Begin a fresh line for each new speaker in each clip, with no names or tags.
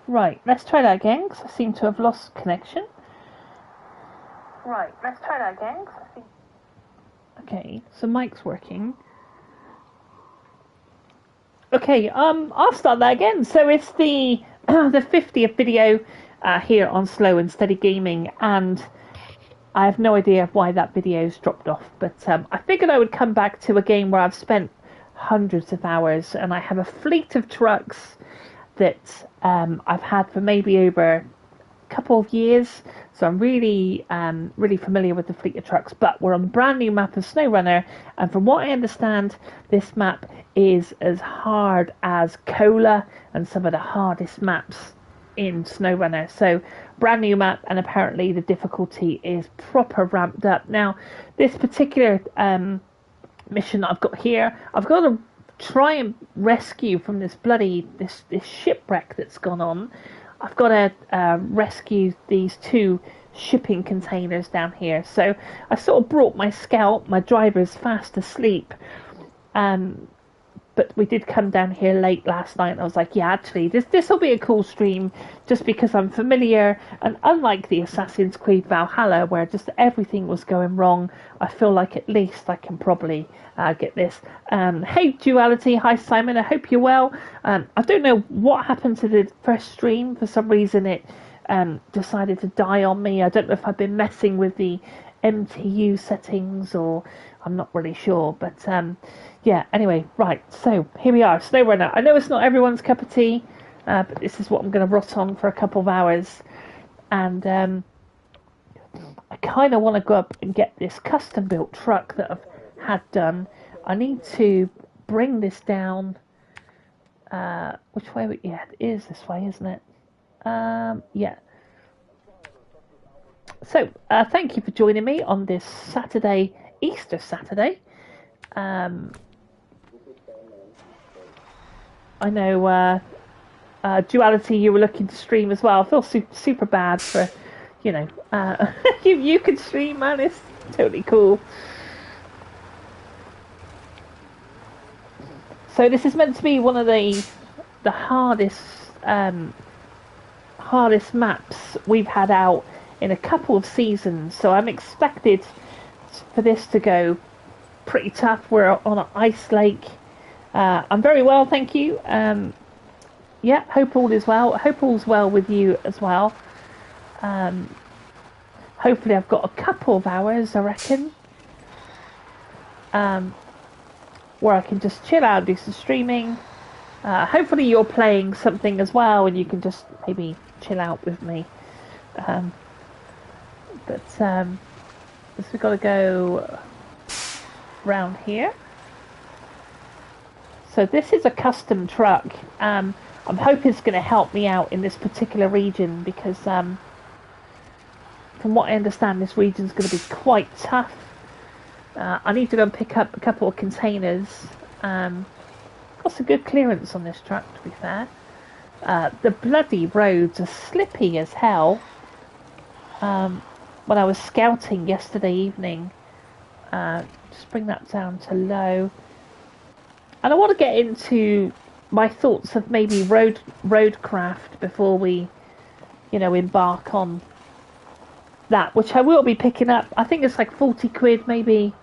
Right, let's try that again, because I seem to have lost connection. Right, let's try that again. Okay, so mic's working. Okay, I'll start that again. So it's the the 50th video here on Slow and Steady Gaming, and I have no idea why that video's dropped off, but I figured I would come back to a game where I've spent hundreds of hours, and I have a fleet of trucks that I've had for maybe over a couple of years. So I'm really, really familiar with the fleet of trucks. But we're on the brand new map of Snowrunner, and from what I understand, this map is as hard as Cola and some of the hardest maps in Snowrunner. So brand new map, and apparently the difficulty is proper ramped up. Now, this particular mission I've got here, I've got to try and rescue from this this shipwreck that's gone on. I've got to rescue these two shipping containers down here. So I sort of brought my scout. My driver's fast asleep. But we did come down here late last night, and I was like, yeah, actually, this will be a cool stream, just because I'm familiar, and unlike the Assassin's Creed Valhalla, where just everything was going wrong, I feel like at least I can probably get this. Hey, Duality, hi Simon, I hope you're well. I don't know what happened to the first stream. For some reason it decided to die on me. I don't know if I've been messing with the MTU settings, or I'm not really sure, but yeah, anyway, right, so here we are, Snowrunner. I know it's not everyone's cup of tea, but this is what I'm going to rot on for a couple of hours, and I kind of want to go up and get this custom built truck that I've had done. I need to bring this down, which way? Yeah, it is this way, isn't it? Yeah. So, thank you for joining me on this Saturday, Easter Saturday. I know Duality, you were looking to stream as well. I feel super bad for, you know, you can stream, man. It's totally cool. So this is meant to be one of the hardest hardest maps we've had out in a couple of seasons. So I'm expected for this to go pretty tough. We're on an ice lake. I'm very well, thank you. Yeah, hope all is well. Hope all's well with you as well. Hopefully I've got a couple of hours, I reckon, where I can just chill out, do some streaming. Hopefully you're playing something as well, and you can just maybe chill out with me. But we've got to go round here. So this is a custom truck. I'm hoping it's going to help me out in this particular region, because from what I understand, this region's going to be quite tough. I need to go and pick up a couple of containers. Got some good clearance on this truck, to be fair. The bloody roads are slippy as hell. When I was scouting yesterday evening, just bring that down to low. And I want to get into my thoughts of maybe roadcraft before we, you know, embark on that, which I will be picking up. I think it's like 40 quid maybe.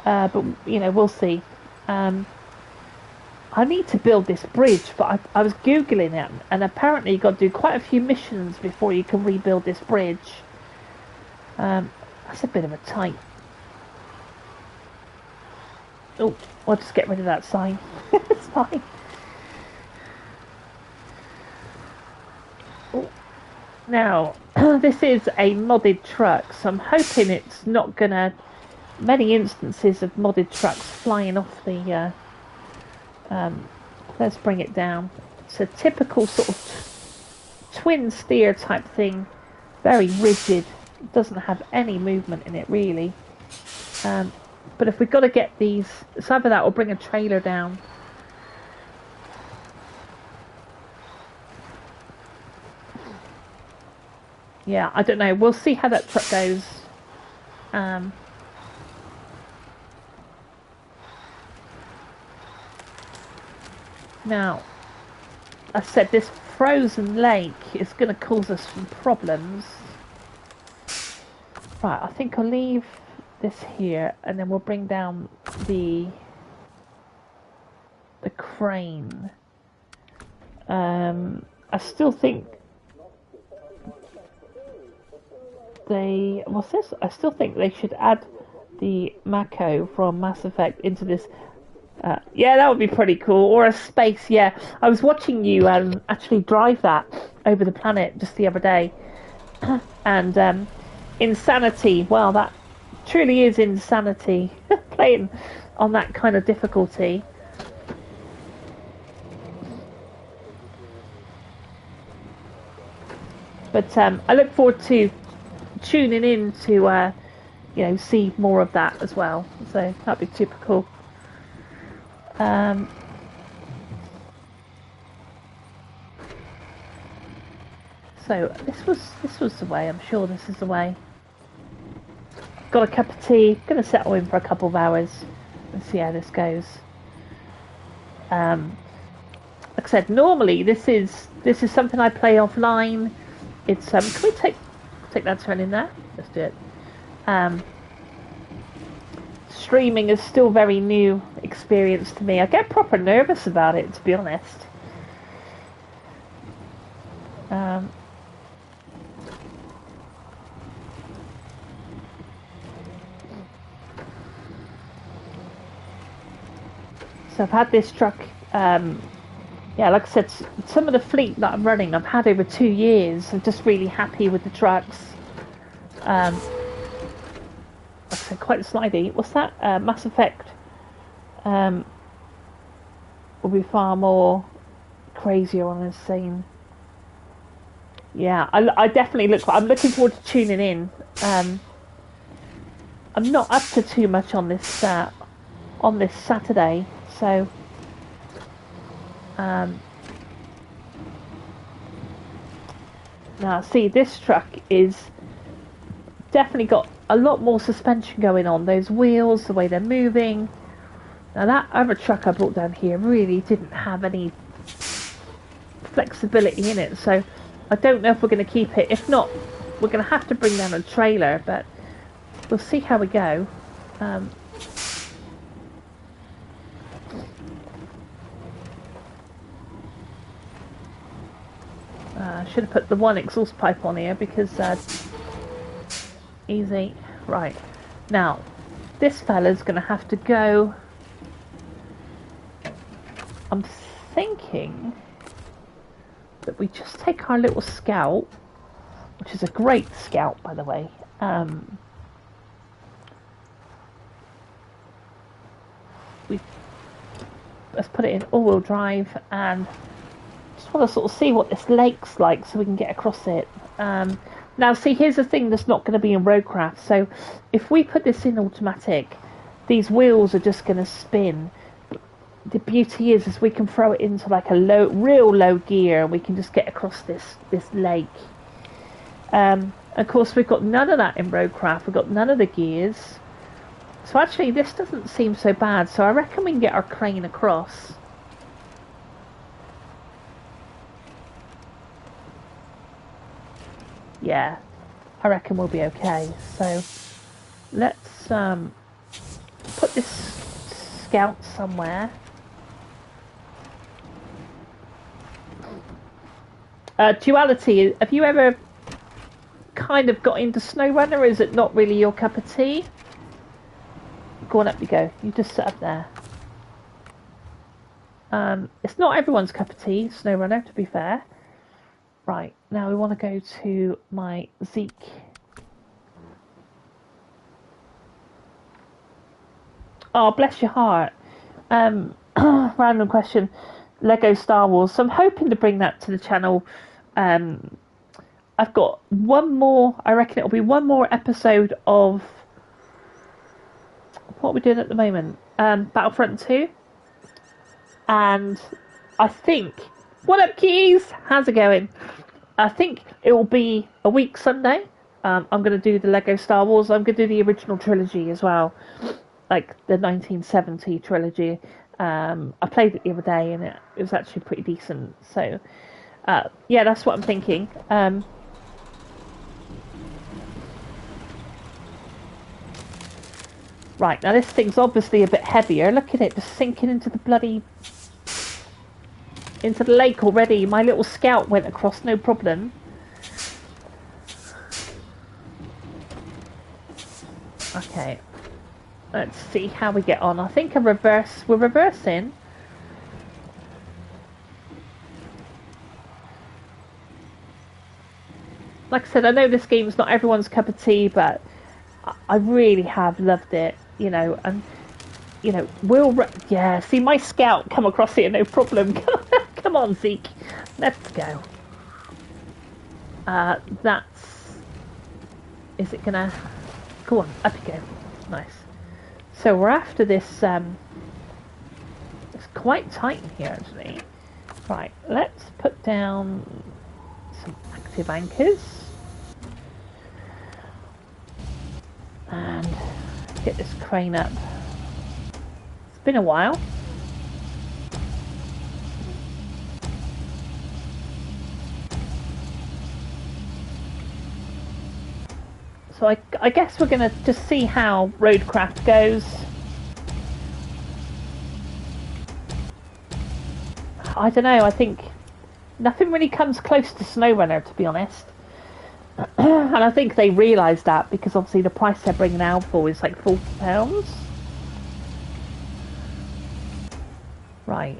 But, you know, we'll see. I need to build this bridge, but I was Googling it, and apparently you've got to do quite a few missions before you can rebuild this bridge. That's a bit of a tight. Oh, I'll just get rid of that sign. It's fine. Oh. Now, this is a modded truck, so I'm hoping it's not gonna... Many instances of modded trucks flying off the... let's bring it down. It's a typical sort of twin steer type thing. Very rigid. It doesn't have any movement in it, really. But if we've got to get these... It's either that or bring a trailer down. Yeah, I don't know. We'll see how that truck goes. Now, I said this frozen lake is going to cause us some problems. Right, I think I'll leave this here, and then we'll bring down the crane. I still think what's this? I still think they should add the Mako from Mass Effect into this. Yeah, that would be pretty cool. Or a space, yeah. I was watching you actually drive that over the planet just the other day. And insanity, well, that truly is insanity, playing on that kind of difficulty. But I look forward to tuning in to see more of that as well. So that'd be super cool. So this was the way. I'm sure this is the way. Got a cup of tea. Gonna settle in for a couple of hours and see how this goes. Like I said, normally this is something I play offline. It's can we take that turn in there? Let's do it. Streaming is still very new experience to me. I get proper nervous about it, to be honest. So I've had this truck, yeah, like I said, some of the fleet that I'm running I've had over 2 years. I'm just really happy with the trucks. Like I said, quite slidey. What's that? Mass Effect will be far more crazier on this scene. Yeah, I definitely I'm looking forward to tuning in. I'm not up to too much on this Saturday, so now see, this truck is definitely got a lot more suspension going on. Those wheels, the way they're moving. Now that other truck I brought down here really didn't have any flexibility in it, so I don't know if we're going to keep it. If not, we're going to have to bring down a trailer, but we'll see how we go. I should have put the one exhaust pipe on here because easy. Right, now this fella's going to have to go. I'm thinking that we just take our little Scout, which is a great Scout, by the way. Let's put it in all-wheel drive and just want to sort of see what this lake's like so we can get across it. Now, see, here's the thing that's not going to be in roadcraft. So if we put this in automatic, these wheels are just going to spin. The beauty is we can throw it into like a real low gear, and we can just get across this lake. Of course, we've got none of that in roadcraft. We've got none of the gears. So actually, this doesn't seem so bad. So I reckon we can get our crane across. Yeah, I reckon we'll be okay. So let's put this Scout somewhere. Duality, have you ever kind of got into Snowrunner, or is it not really your cup of tea? Go on, up you go. You just sit up there. It's not everyone's cup of tea, Snowrunner, to be fair. Right, now we want to go to my Zeke. Oh, bless your heart. Random question. Lego Star Wars. So I'm hoping to bring that to the channel. I've got one more, I reckon it'll be one more episode of, what are we doing at the moment? Battlefront 2. And I think, what up Keys? How's it going? I think it will be a week Sunday. I'm going to do the Lego Star Wars. I'm going to do the original trilogy as well. like the 1970 trilogy. I played it the other day, and it was actually pretty decent. So, yeah, that's what I'm thinking. Right, now this thing's obviously a bit heavier. Look at it, just sinking into the lake already. My little scout went across, no problem. Okay, let's see how we get on. I think we're reversing. Like I said, I know this game's not everyone's cup of tea, but I really have loved it, and yeah, see my scout come across here, no problem. Come on, Zeke, let's go. Is it gonna, go on, up you go. Nice. So we're after this, it's quite tight in here actually. Right, let's put down some active anchors and get this crane up. It's been a while. So I guess we're going to just see how Roadcraft goes. I don't know, I think nothing really comes close to Snowrunner, to be honest. And I think they realise that, because obviously the price they're bringing out for is like £40. Right.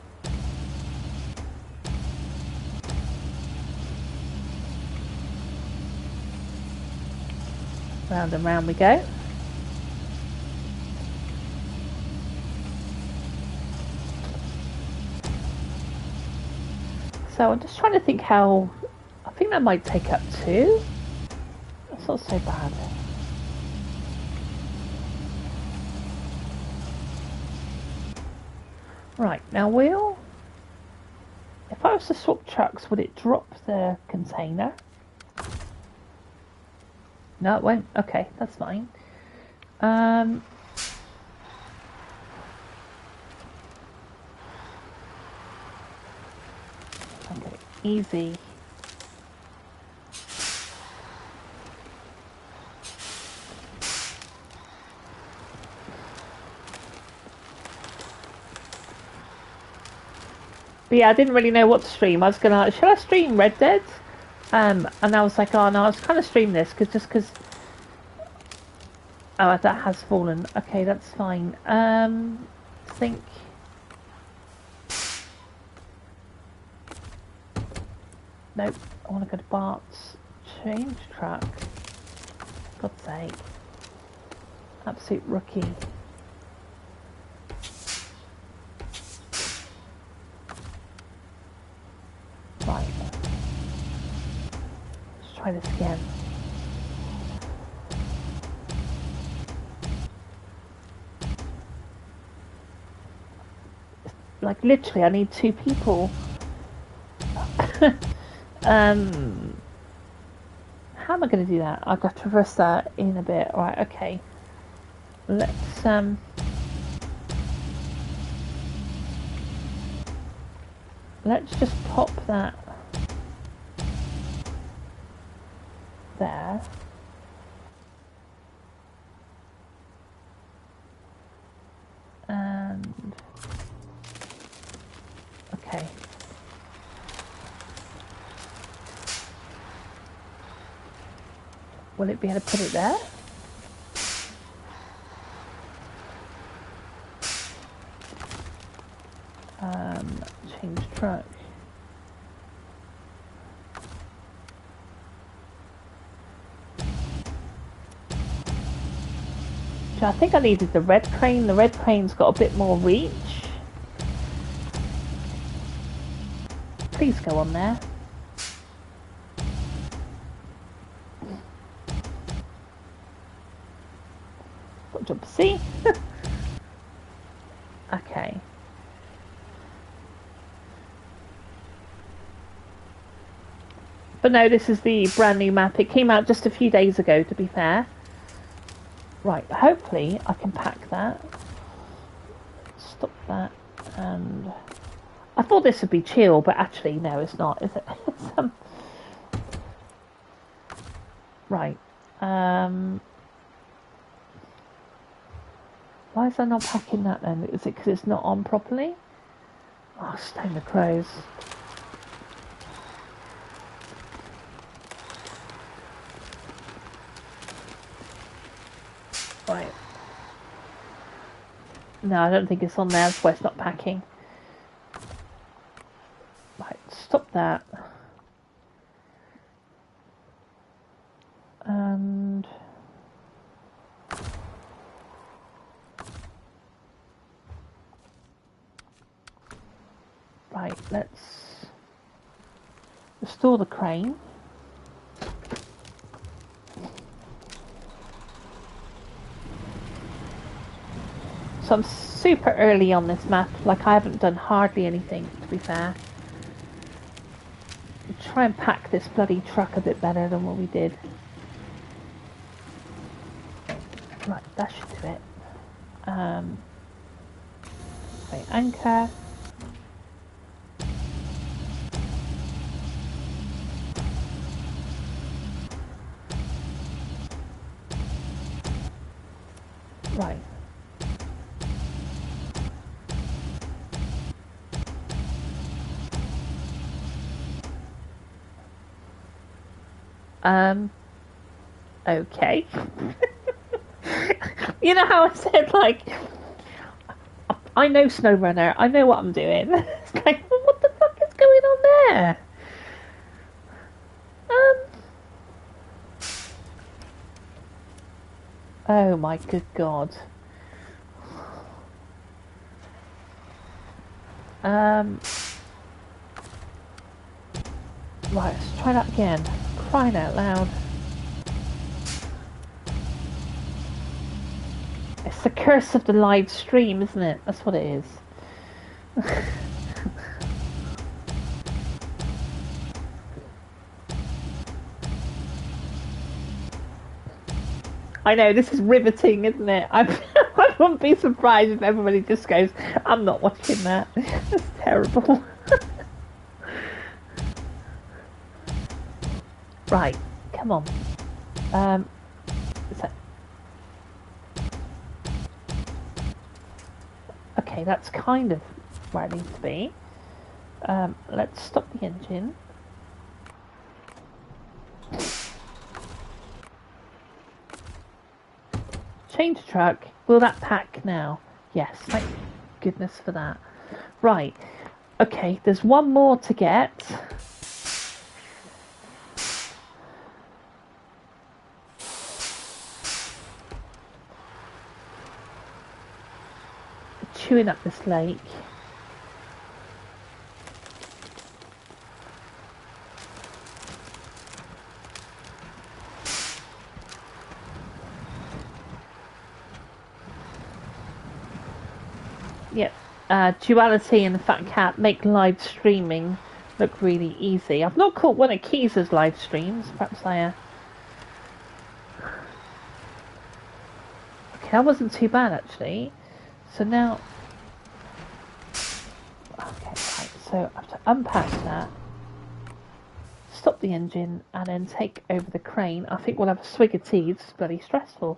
Round and round we go. So I'm just trying to think how, I think that might take up 2. That's not so bad. Right, now if I was to swap trucks, would it drop the container? No, it won't. Okay, that's fine. Okay, easy. But yeah, I didn't really know what to stream. I was gonna, should I stream Red Dead? And I was like, oh no, I was kind of stream this because oh, that has fallen. Okay, that's fine. Think. Nope, I want to go to Bart's. Change track. God's sake. Absolute rookie. Right. Let's try this again. Like literally, I need 2 people. How am I going to do that? I've got to reverse that in a bit. Right, okay. Let's just pop that there. And okay. Will it be able to put it there? Change truck. I think I needed the red crane. The red crane's got a bit more reach. Please go on there. Got job C. Okay. But no, this is the brand new map. It came out just a few days ago, to be fair. Right, hopefully I can pack that. stop that. And I thought this would be chill, but actually, no, it's not, is it? Right. Why is I not packing that then? Is it because it's not on properly? Oh, stone the crows. Right. No, I don't think it's on there, that's why it's not packing. Right, stop that. And... Right, let's restore the crane. So I'm super early on this map, like I haven't done hardly anything, to be fair. I'll try and pack this bloody truck a bit better than what we did. Right, that should do it. Right, anchor. Right. Okay. You know how I said, like, I know Snowrunner, I know what I'm doing. It's like, well, what the fuck is going on there? Oh my good god. Right, let's try that again. Crying out loud. It's the curse of the live stream, isn't it? That's what it is. I know, this is riveting, isn't it? I wouldn't be surprised if everybody just goes, I'm not watching that. That's terrible. Right, come on. Okay, that's kind of where it needs to be. Let's stop the engine. Change truck. Will that pack now? Yes, thank goodness for that. Right. Okay, there's one more to get. Chewing up this lake. Yep. Duality and the Fat Cat make live streaming look really easy. I've not caught one of Keys' live streams. Perhaps I... Okay, that wasn't too bad actually. So now... Okay, right. So I have to unpack that. Stop the engine and then take over the crane. I think we'll have a swig of tea. It's bloody stressful.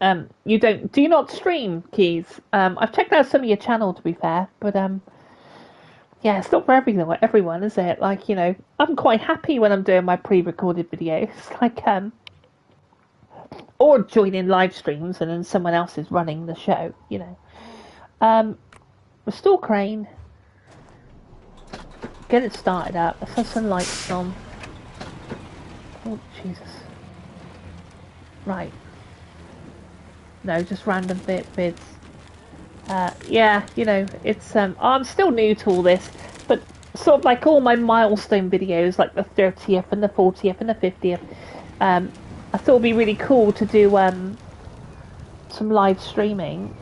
Do you not stream, Keys? I've checked out some of your channel, to be fair, but yeah, it's not for everyone, is it? Like, you know, I'm quite happy when I'm doing my pre-recorded videos, like or joining live streams and then someone else is running the show, you know. Restore crane. Get it started up. Let's have some lights on. Oh Jesus! Right. No, just random bits. Yeah, you know, it's I'm still new to all this, but sort of like all my milestone videos, like the 30th and the 40th and the 50th, I thought it'd be really cool to do some live streaming.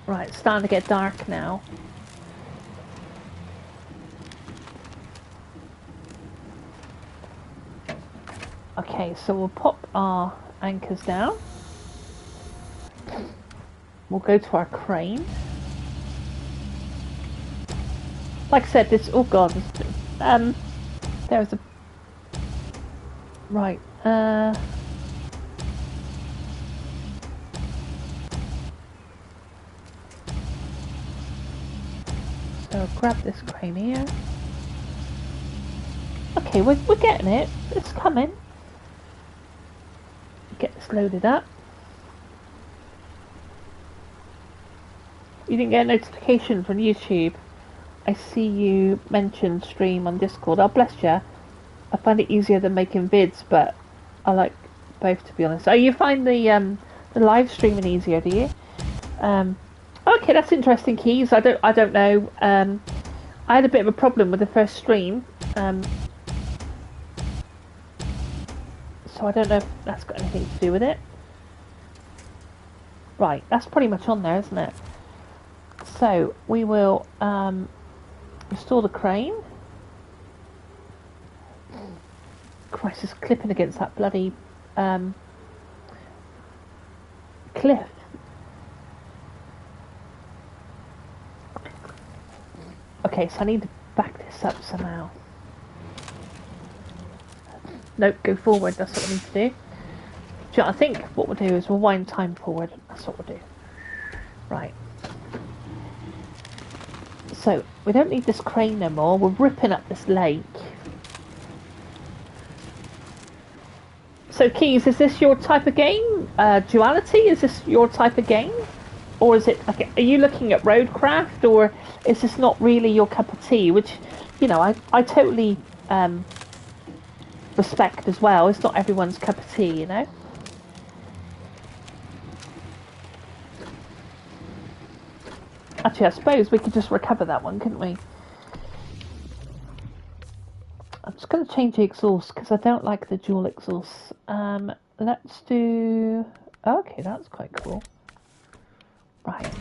Right, it's starting to get dark now. Okay, so we'll pop our anchors down. We'll go to our crane. Like I said, this. Oh god, there's a. Right. So grab this crane here. Okay, we're getting it. It's coming. Get this loaded up. You didn't get a notification from YouTube. I see you mentioned stream on Discord. Oh, bless you. I find it easier than making vids, but I like both, to be honest. Oh, you find the live streaming easier, do you? Okay, that's interesting, Keys. I don't know. I had a bit of a problem with the first stream, so I don't know if that's got anything to do with it. Right, that's pretty much on there, isn't it? So we will restore the crane. Christ, it's clipping against that bloody cliff. Okay, so I need to back this up somehow. Nope, go forward, that's what I need to do. So I think what we'll do is we'll wind time forward. That's what we'll do. Right. So, we don't need this crane no more. We're ripping up this lake. So, Keys, is this your type of game? Duality, is this your type of game? Or is it, like, are you looking at roadcraft, or is this not really your cup of tea? Which, you know, I totally respect as well. It's not everyone's cup of tea, you know? Actually, I suppose we could just recover that one, couldn't we? I'm just going to change the exhaust because I don't like the dual exhaust. Let's do... Okay, that's quite cool. Right.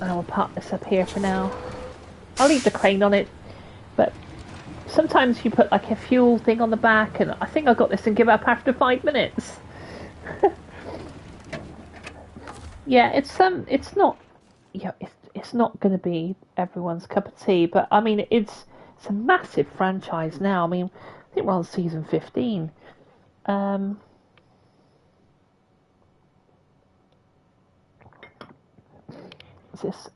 And we'll park this up here for now. I'll leave the crane on it, but sometimes you put like a fuel thing on the back, and I think I got this and give up after 5 minutes. Yeah, it's not, yeah, it's not going to be everyone's cup of tea, but I mean it's a massive franchise now. I mean, I think we're on season 15. What's this?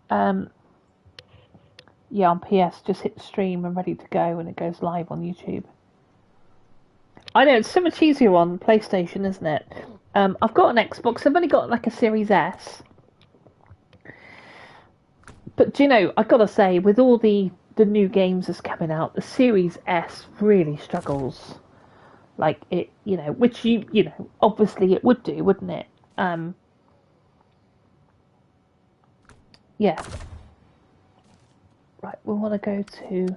Yeah, on PS, just hit stream and ready to go, and it goes live on YouTube. I know, it's so much easier on PlayStation, isn't it? I've got an Xbox. I've only got like a Series S. But do you know, I've got to say, with all the new games that's coming out, the Series S really struggles. Like it, you know, which you know, obviously it would do, wouldn't it? Yeah. Right, we want to go to...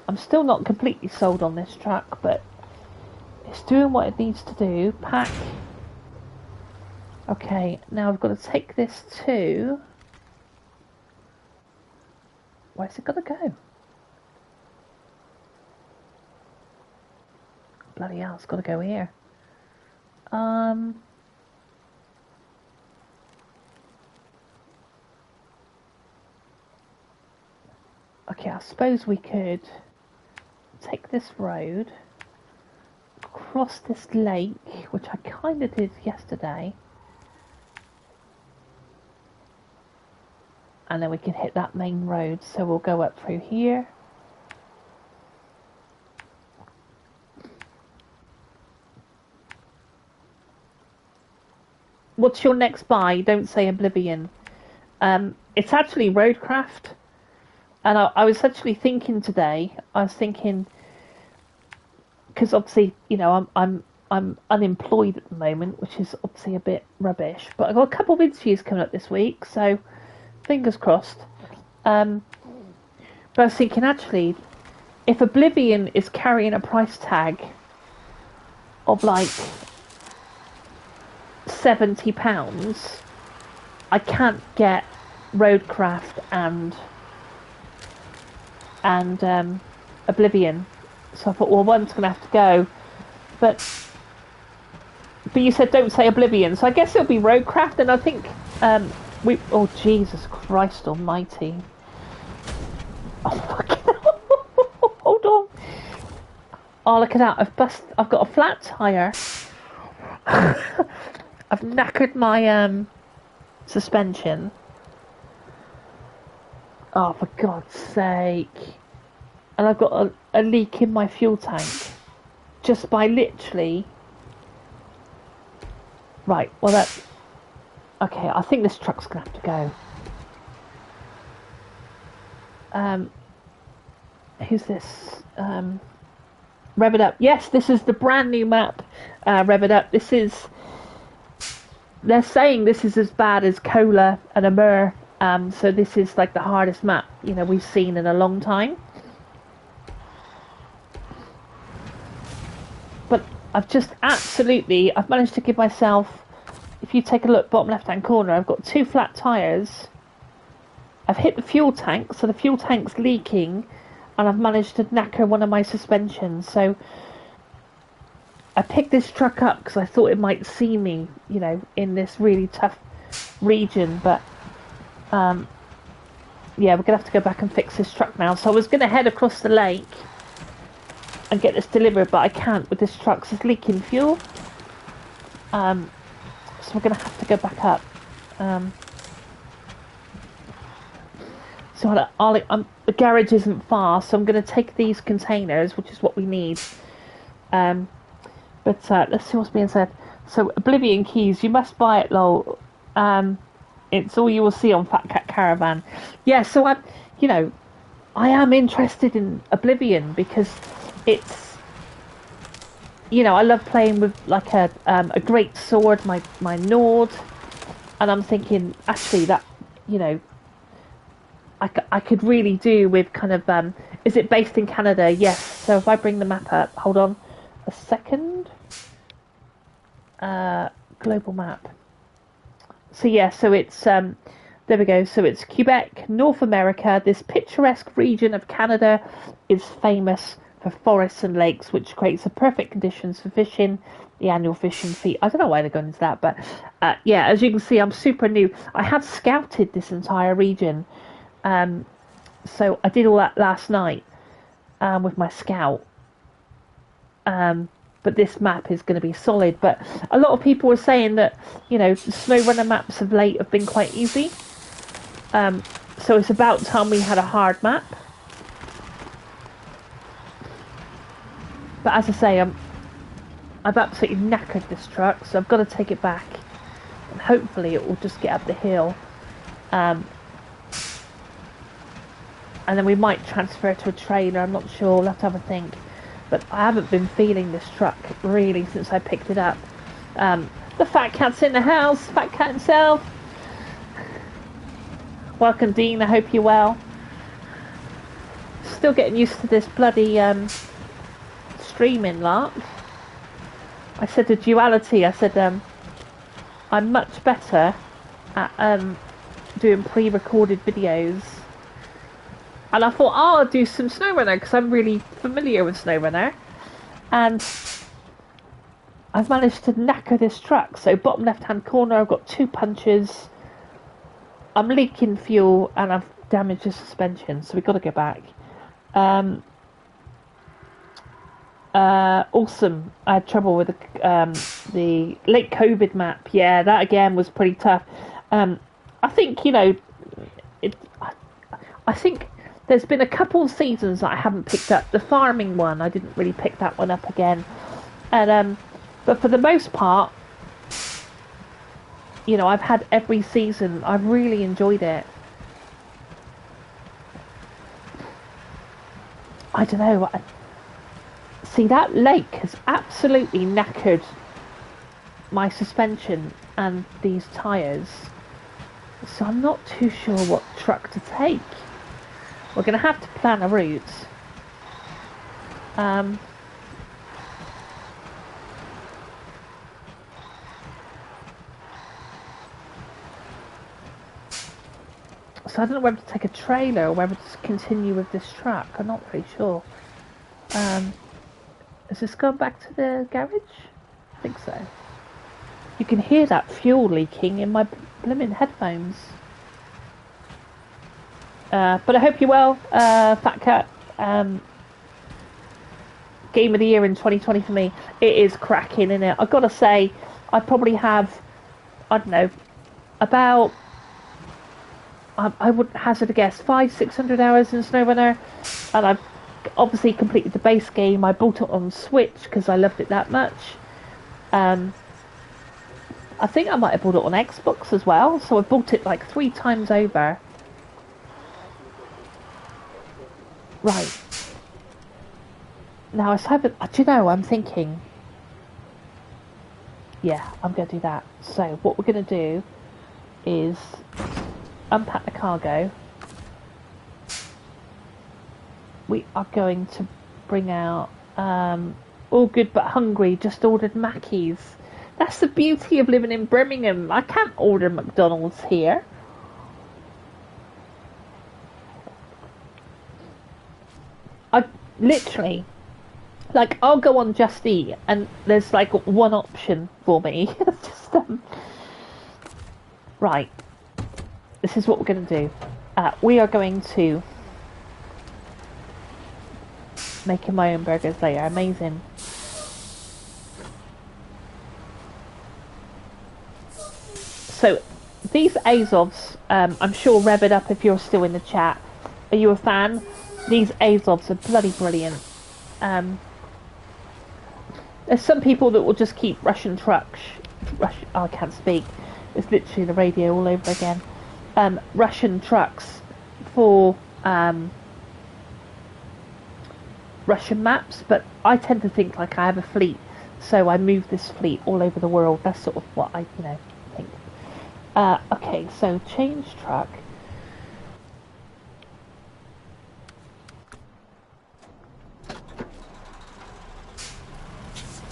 I'm still not completely sold on this truck, but it's doing what it needs to do. Pack. Okay, now I've got to take this to... Where's it got to go? Bloody hell, it's got to go here. Okay, I suppose we could take this road, cross this lake, which I kind of did yesterday, and then we can hit that main road. So we'll go up through here. What's your next buy? Don't say Oblivion. It's actually Roadcraft. And I was actually thinking today, because obviously, you know, I'm unemployed at the moment, which is obviously a bit rubbish. But I've got a couple of interviews coming up this week, so fingers crossed. But I was thinking, actually, if Oblivion is carrying a price tag of like £70, I can't get Roadcraft and Oblivion. So I thought, well, one's going to have to go. But you said don't say Oblivion, so I guess it'll be Roadcraft, and I think oh, Jesus Christ almighty. Oh, fucking hold on. Oh, look at that. I've got a flat tyre. I've knackered my suspension. Oh, for God's sake. And I've got a leak in my fuel tank. Just by literally... Right, well that's... Okay, I think this truck's going to have to go. Who's this? Rev It Up. Yes, this is the brand new map. Rev It Up. This is... They're saying this is as bad as Cola and Amur. So this is like the hardest map, we've seen in a long time. But I've managed to give myself, if you take a look, bottom left hand corner, I've got 2 flat tyres. I've hit the fuel tank, so the fuel tank's leaking, and I've managed to knacker one of my suspensions. So I picked this truck up because I thought it might see me, in this really tough region, but yeah, we're going to have to go back and fix this truck now. So I was going to head across the lake and get this delivered, but I can't with this truck, 'cause it's leaking fuel. So we're going to have to go back up. So the garage isn't far, so I'm going to take these containers, which is what we need. But let's see what's being said. So Oblivion keys, you must buy it, lol. It's all you will see on Fat Cat Caravan. Yeah, so I am interested in Oblivion because it's, I love playing with like a great sword, my Nord, and I'm thinking actually that, I could really do with kind of, is it based in Canada? Yes. So if I bring the map up, hold on a second. Global map. So yeah, so it's there we go. So it's Quebec, North America. This picturesque region of Canada is famous for forests and lakes, which creates the perfect conditions for fishing. The annual fishing fee. I don't know why they're going into that, but yeah, as you can see, I'm super new. I have scouted this entire region, so I did all that last night with my scout. But this map is going to be solid. But a lot of people are saying that, SnowRunner maps of late have been quite easy. So it's about time we had a hard map. But as I say, I've absolutely knackered this truck, so I've got to take it back. And hopefully it will just get up the hill. And then we might transfer it to a trailer, I'm not sure, we'll have to have a think. But I haven't been feeling this truck really since I picked it up. The fat cat's in the house, fat cat himself. Welcome, Dean, I hope you're well. Still getting used to this bloody streaming lark. I said the duality, I said I'm much better at doing pre-recorded videos. And I thought, oh, I'll do some SnowRunner because I'm really familiar with SnowRunner. And I've managed to knacker this truck. So bottom left-hand corner, I've got 2 punches. I'm leaking fuel and I've damaged the suspension. So we've got to go back. Awesome. I had trouble with the late COVID map. Yeah, that again was pretty tough. I think, I think there's been a couple of seasons that I haven't picked up. The farming one, I didn't really pick that one up again. And but for the most part, I've had every season. I've really enjoyed it. I don't know. See, that lake has absolutely knackered my suspension and these tyres. So I'm not too sure what truck to take. We're going to have to plan a route. So I don't know whether to take a trailer or whether to continue with this track. I'm not pretty sure. Has this gone back to the garage? I think so. You can hear that fuel leaking in my blimmin' headphones. But I hope you're well, Fat Cat. Game of the year in 2020 for me. It is cracking, isn't it? I've got to say, I probably have, I don't know, about, I would hazard a guess, 500-600 hours in Snowrunner. And I've obviously completed the base game. I bought it on Switch because I loved it that much. I think I might have bought it on Xbox as well. So I bought it like 3 times over. Right. Now, I haven't, do you know, I'm thinking, yeah, I'm going to do that. So, what we're going to do is unpack the cargo. We are going to bring out, all good but hungry, just ordered Mackey's. That's the beauty of living in Birmingham. I can't order McDonald's here. I literally... Like, I'll go on Just Eat, and there's, like, one option for me. Just, right. This is what we're going to do. We are going to... Making my own burgers later. Amazing. So, these Azovs, I'm sure rev it up if you're still in the chat. Are you a fan? These Azovs are bloody brilliant. There's some people that will just keep Russian trucks. Oh, I can't speak. It's literally the radio all over again. Russian trucks for Russian maps, but I tend to think like I have a fleet, so I move this fleet all over the world. That's sort of what I, think. Okay, so change truck.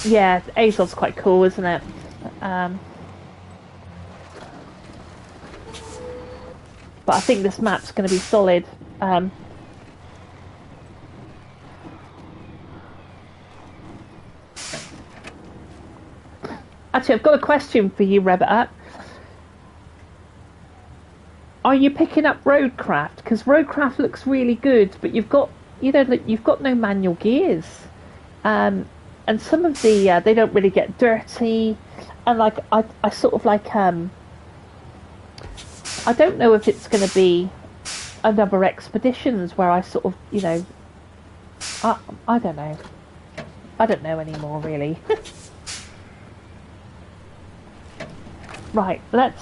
Yeah, Azov's quite cool, isn't it? But I think this map's going to be solid. Actually, I've got a question for you, Rebecca. Are you picking up Roadcraft? Because Roadcraft looks really good, but you've got, you've got no manual gears. And some of the, they don't really get dirty. And like, I sort of like, I don't know if it's going to be another Expeditions where I sort of, I don't know. I don't know anymore, really. Right, let's,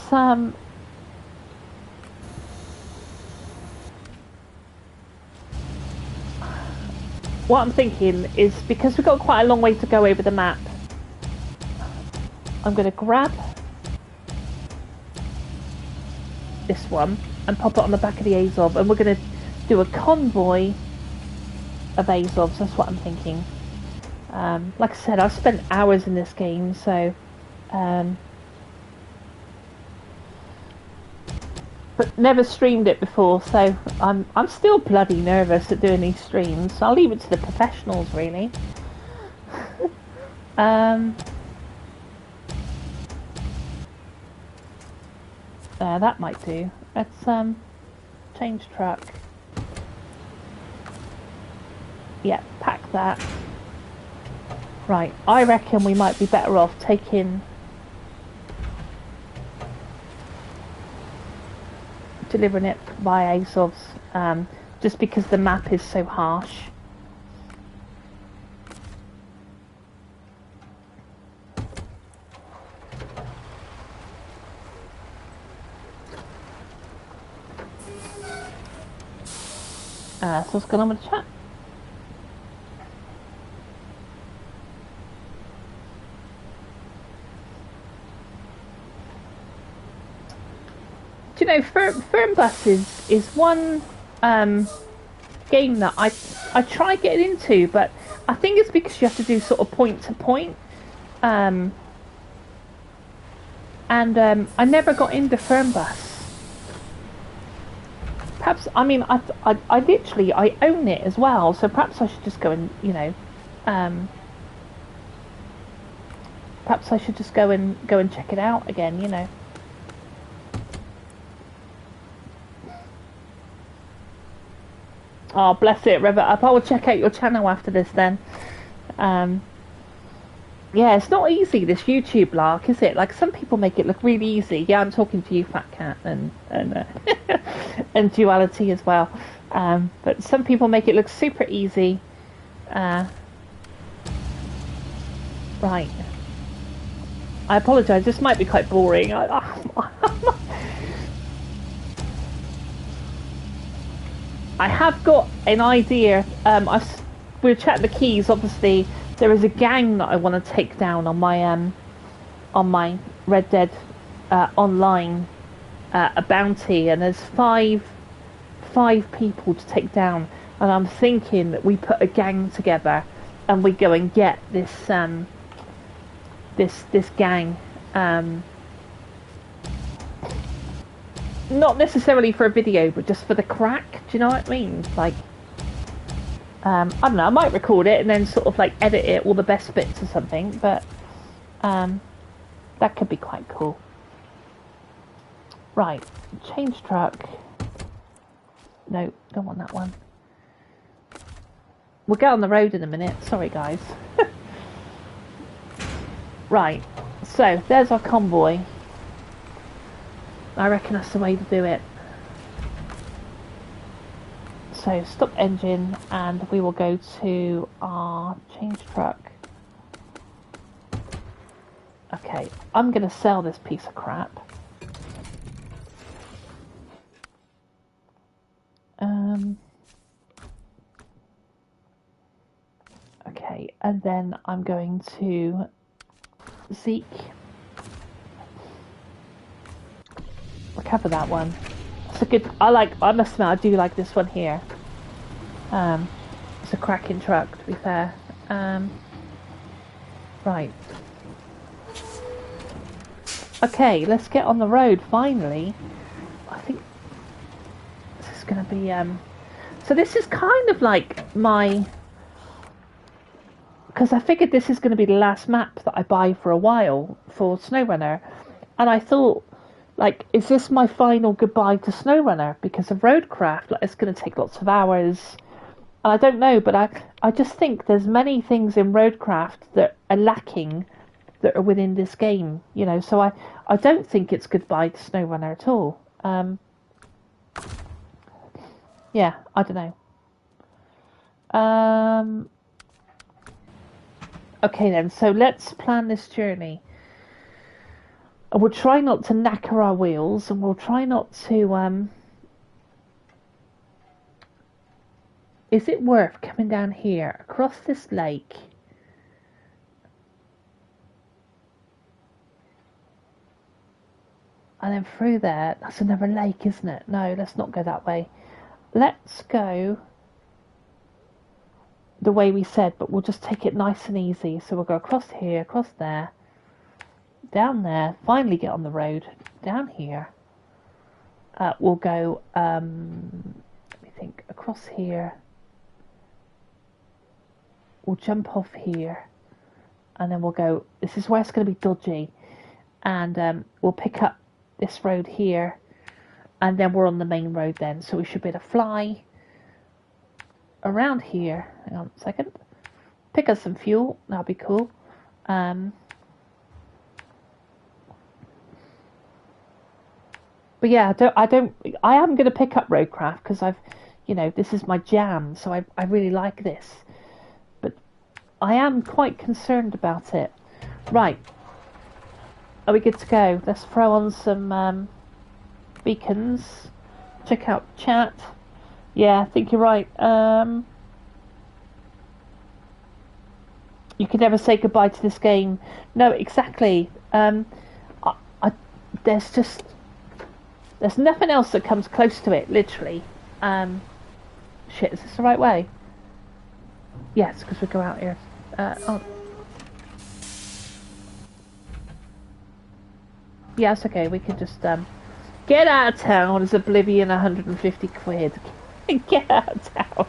what I'm thinking is, because we've got quite a long way to go over the map, I'm going to grab this one and pop it on the back of the Azov, and we're going to do a convoy of Azovs. That's what I'm thinking. Like I said, I've spent hours in this game, so but never streamed it before, so I'm still bloody nervous at doing these streams. I'll leave it to the professionals, really. That might do. Let's change truck. Yeah, pack that. Right, I reckon we might be better off taking... delivering it by Azovs, just because the map is so harsh. So what's going on with the chat? Do you know, Firm Buses is one game that I try getting into, but I think it's because you have to do sort of point to point, and I never got into Firm Bus. perhaps, I mean, I literally, I own it as well, so perhaps I should just go and, you know, perhaps I should just go and check it out again, you know. Oh, bless it, Rev it up. I will check out your channel after this then. Yeah, it's not easy, this YouTube lark, is it? Like, some people make it look really easy. Yeah, I'm talking to you, Fat Cat, and and Duality as well. But some people make it look super easy. Right. I apologise, this might be quite boring. I have got an idea. We're chatting the keys, obviously. There is a gang that I want to take down on my Red Dead online a bounty, and there's five people to take down, and I'm thinking that we put a gang together and we go and get this this gang. Not necessarily for a video, but just for the crack. Do you know what I mean? Like, I don't know, I might record it and then sort of like edit it, all the best bits or something, but that could be quite cool. Right, change truck. No, don't want that one. We'll get on the road in a minute, sorry guys. Right, so there's our convoy. I reckon that's the way to do it. So stop engine and we will go to our change truck. Okay, I'm going to sell this piece of crap. Okay, and then I'm going to Zeke. Recover that one. It's a good. I must admit, I do like this one here. It's a cracking truck, to be fair. Right. Okay, let's get on the road finally. I think this is going to be. So this is kind of like my. Because I figured this is going to be the last map that I buy for a while for Snowrunner, and I thought, like, is this my final goodbye to Snowrunner? Because of Roadcraft, like, it's going to take lots of hours. And I don't know, but I just think there's many things in Roadcraft that are lacking that are within this game, you know. So I don't think it's goodbye to Snowrunner at all. Yeah, I don't know. Okay then, so let's plan this journey. And we'll try not to knacker our wheels, and we'll try not to, is it worth coming down here, across this lake, and then through there? That's another lake, isn't it? No, let's not go that way. Let's go the way we said, but we'll just take it nice and easy. So we'll go across here, across there, down there, finally get on the road, down here. We'll go, let me think, across here. We'll jump off here, and then we'll go, this is where it's going to be dodgy, and we'll pick up this road here, and then we're on the main road then, so we should be able to fly around here. Hang on a second. Pick up some fuel, that'll be cool. But yeah, I am going to pick up Roadcraft because you know, this is my jam, so I really like this. But I am quite concerned about it. Right. Are we good to go? Let's throw on some beacons. Check out chat. Yeah, I think you're right. You can never say goodbye to this game. No, exactly. There's nothing else that comes close to it, literally. Shit, is this the right way? Yes, because we go out here. Oh. Yeah, it's okay. We can just Get out of town. Is Oblivion 150 quid? Get out of town.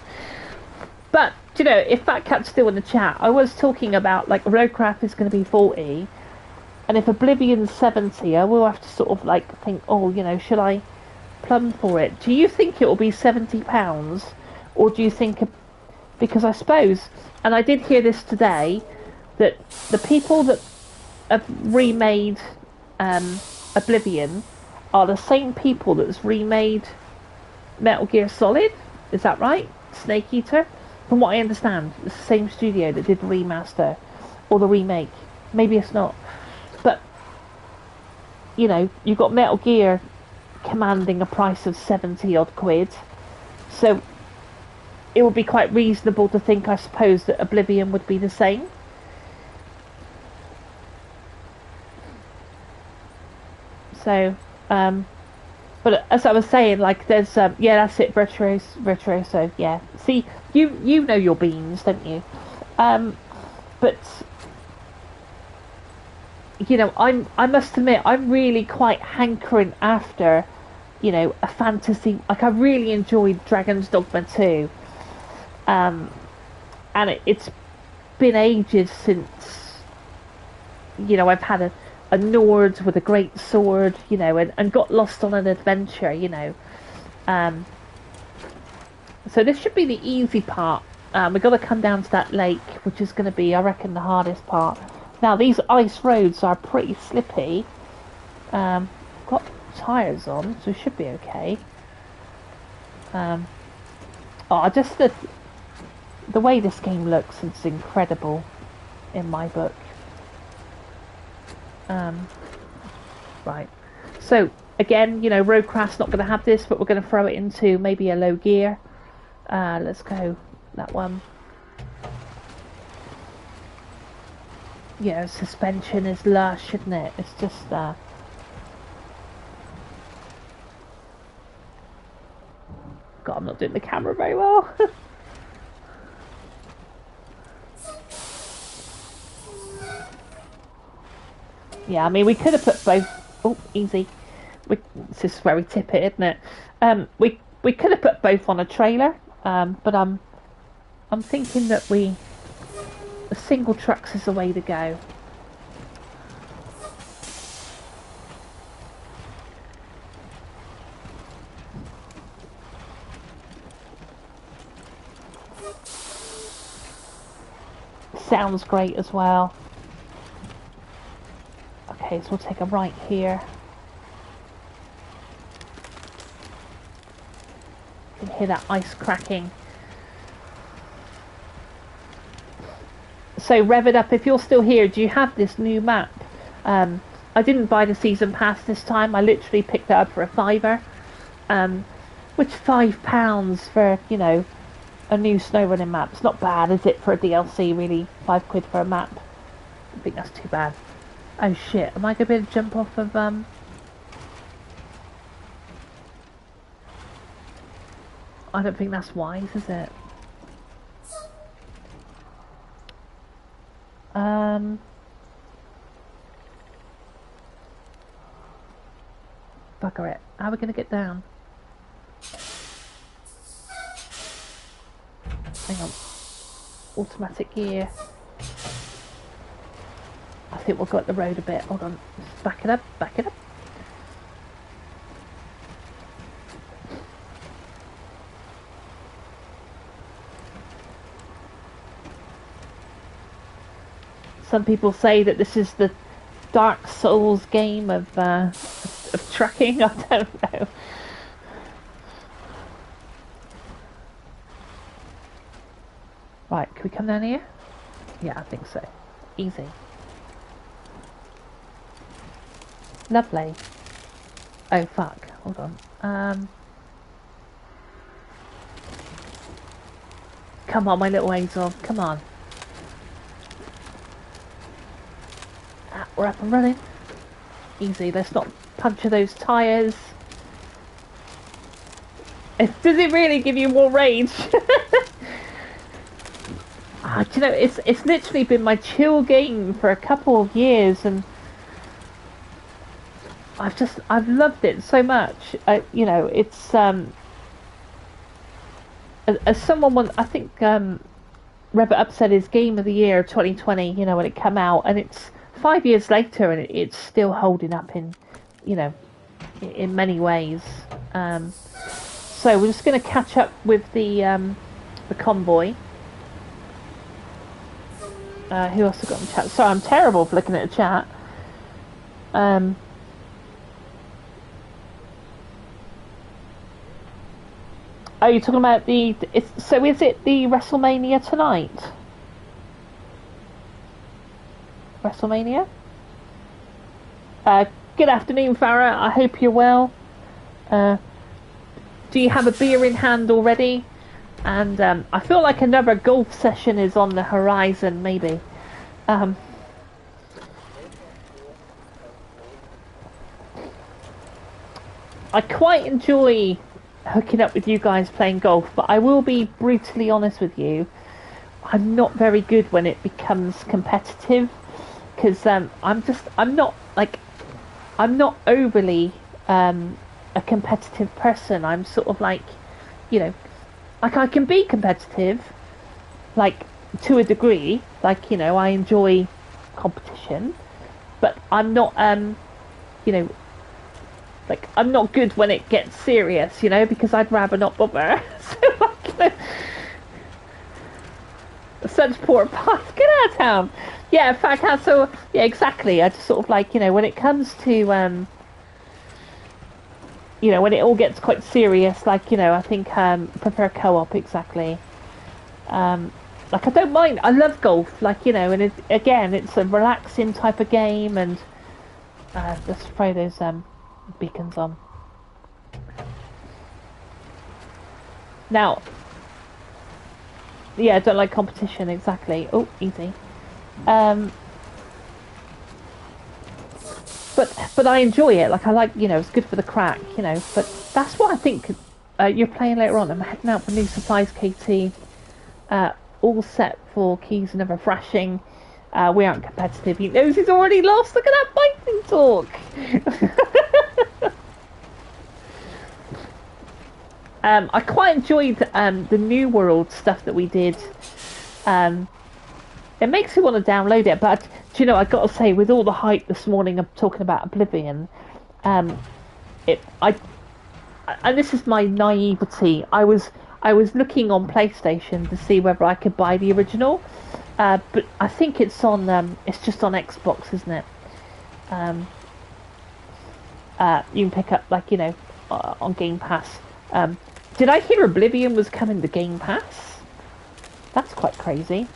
But, you know, if Fat Cat's still in the chat, I was talking about, like, Roadcraft is going to be 40, and if Oblivion's 70, I will have to sort of, like, think, oh, you know, should I plumb for it? Do you think it will be £70, or do you think, because I suppose, and I did hear this today, that the people that have remade Oblivion are the same people that's remade Metal Gear Solid, is that right? Snake Eater? From what I understand, it's the same studio that did the remaster or the remake. Maybe it's not. But, you know, you've got Metal Gear commanding a price of 70 odd quid. So it would be quite reasonable to think, I suppose, that Oblivion would be the same. So, but as I was saying, like, there's, yeah, that's it, retro, so, yeah. See, you know your beans, don't you? But, you know, I must admit, I'm really quite hankering after, you know, a fantasy, like, I really enjoyed Dragon's Dogma 2. And it's been ages since, you know, I've had a Nord with a great sword, you know, and got lost on an adventure, you know. So this should be the easy part. We've got to come down to that lake, which is going to be, I reckon, the hardest part. Now, these ice roads are pretty slippy. Got tyres on, so it should be okay. Oh, just the way this game looks is incredible in my book. Right, so again, you know, Roadcraft's not going to have this, but we're going to throw it into maybe a low gear. Let's go that one. Yeah, suspension is lush, isn't it? It's just God, I'm not doing the camera very well. Yeah, I mean, we could have put both. Oh, easy. This is where we tip it, isn't it? We could have put both on a trailer, but I'm thinking that the single trucks is the way to go. Sounds great as well. Okay, so we'll take a right here. You can hear that ice cracking. So rev it up. If you're still here, do you have this new map? I didn't buy the season pass this time. I literally picked it up for a £5. Which £5 for, you know, a new Snowrunner map. It's not bad, is it, for a DLC, really? £5 for a map. I think that's too bad. Oh shit, am I going to be able to jump off of, I don't think that's wise, is it? Bugger it. How are we going to get down? Hang on. Automatic gear. I think we'll go up the road a bit. Hold on. Just back it up. Back it up. Some people say that this is the Dark Souls game of trucking. I don't know. Right, can we come down here? Yeah, I think so. Easy. Lovely. Oh fuck, hold on. Come on, my little Azov, come on. Ah, we're up and running. Easy, let's not puncture those tyres. Does it really give you more rage? Do you know, it's literally been my chill game for a couple of years, and I've loved it so much. You know, it's as someone I think Rabbit Up said his game of the year 2020. You know, when it came out, and it's 5 years later, and it's still holding up in, you know, in many ways. So we're just going to catch up with the convoy. Who else have got in chat? Sorry, I'm terrible for looking at the chat. Oh, you're talking about so is it the WrestleMania tonight? WrestleMania? Good afternoon, Farah. I hope you're well. Do you have a beer in hand already? And I feel like another golf session is on the horizon, maybe. I quite enjoy hooking up with you guys playing golf, but I will be brutally honest with you. I'm not very good when it becomes competitive, because I'm not overly a competitive person. I'm sort of like, you know, like I can be competitive, like to a degree, like, you know, I enjoy competition, but I'm not, you know, like I'm not good when it gets serious, you know, because I'd rather not bother. So like, you know, such poor pies. Get out of town. Yeah, in fact, so yeah, exactly. I just sort of like, you know, when it comes to, you know, when it all gets quite serious, like, you know, I think prefer co-op, exactly. Like, I don't mind. I love golf, like, you know, and again, it's a relaxing type of game, and let's throw those beacons on. Now, yeah, I don't like competition, exactly. Oh, easy. But I enjoy it. Like, I like, you know, it's good for the crack, you know. But that's what I think you're playing later on. I'm heading out for new supplies, KT. All set for keys and refreshing. We aren't competitive. He knows he's already lost. Look at that fighting talk. I quite enjoyed the New World stuff that we did. It makes me want to download it, but do you know, I got to say, with all the hype this morning of talking about Oblivion, and this is my naivety. I was looking on PlayStation to see whether I could buy the original, but I think it's on. It's just on Xbox, isn't it? You can pick up, like, you know, on Game Pass. Did I hear Oblivion was coming to Game Pass? That's quite crazy.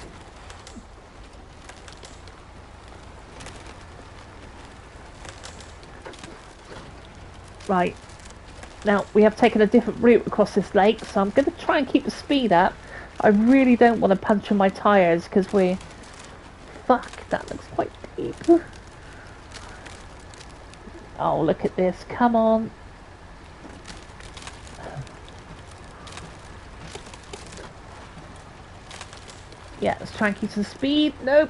Right, now we have taken a different route across this lake, so I'm going to try and keep the speed up. I really don't want to puncture my tyres, because we're... Fuck, that looks quite deep. Oh, look at this, come on. Yeah, let's try and keep some speed. Nope.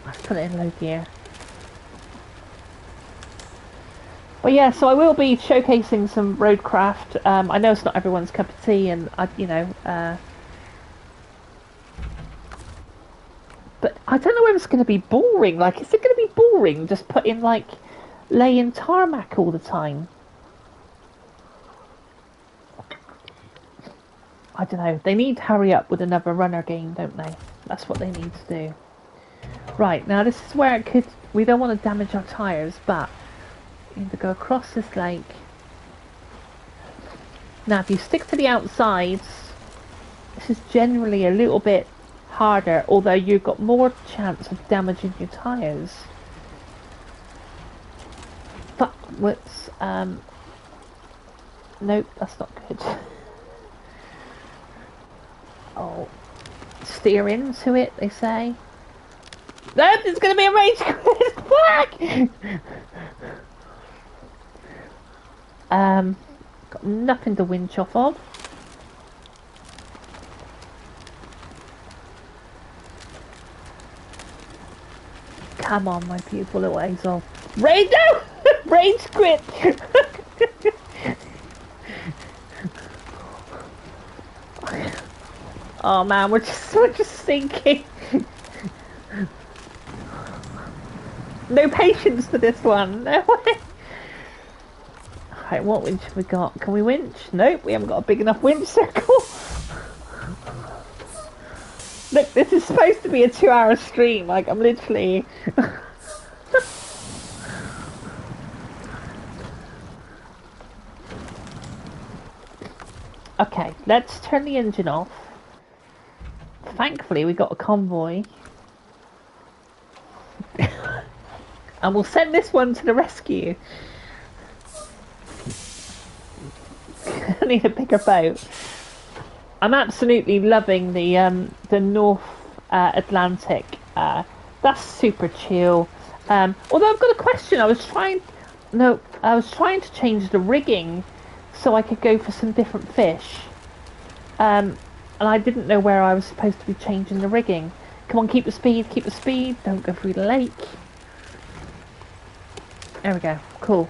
Let's put it in low gear. But yeah, so I will be showcasing some roadcraft. I know it's not everyone's cup of tea, and you know, but I don't know whether it's going to be boring. Like, is it going to be boring just putting, like, laying tarmac all the time? I don't know. They need to hurry up with another runner game, don't they? That's what they need to do. Right, now this is where it could... We don't want to damage our tyres, but we need to go across this lake. Now, if you stick to the outsides, this is generally a little bit harder, although you've got more chance of damaging your tyres. Fuck, whoops. Nope, that's not good. Oh, steer into it, they say. Nope, it's going to be a rage quit. Fuck! Got nothing to winch off of. Come on, my beautiful little Hazel. Rage, no! Rage quit! Oh man, we're just sinking. No patience for this one. No way. Right, what winch have we got? Can we winch? Nope, we haven't got a big enough winch circle. Look, this is supposed to be a 2-hour stream. Like, I'm literally... Okay, let's turn the engine off. Thankfully, we got a convoy. And we'll send this one to the rescue. I need a bigger boat. I'm absolutely loving the North Atlantic. That's super chill. Although I've got a question. I was trying to change the rigging so I could go for some different fish. And I didn't know where I was supposed to be changing the rigging. Come on, keep the speed, don't go through the lake. There we go, cool.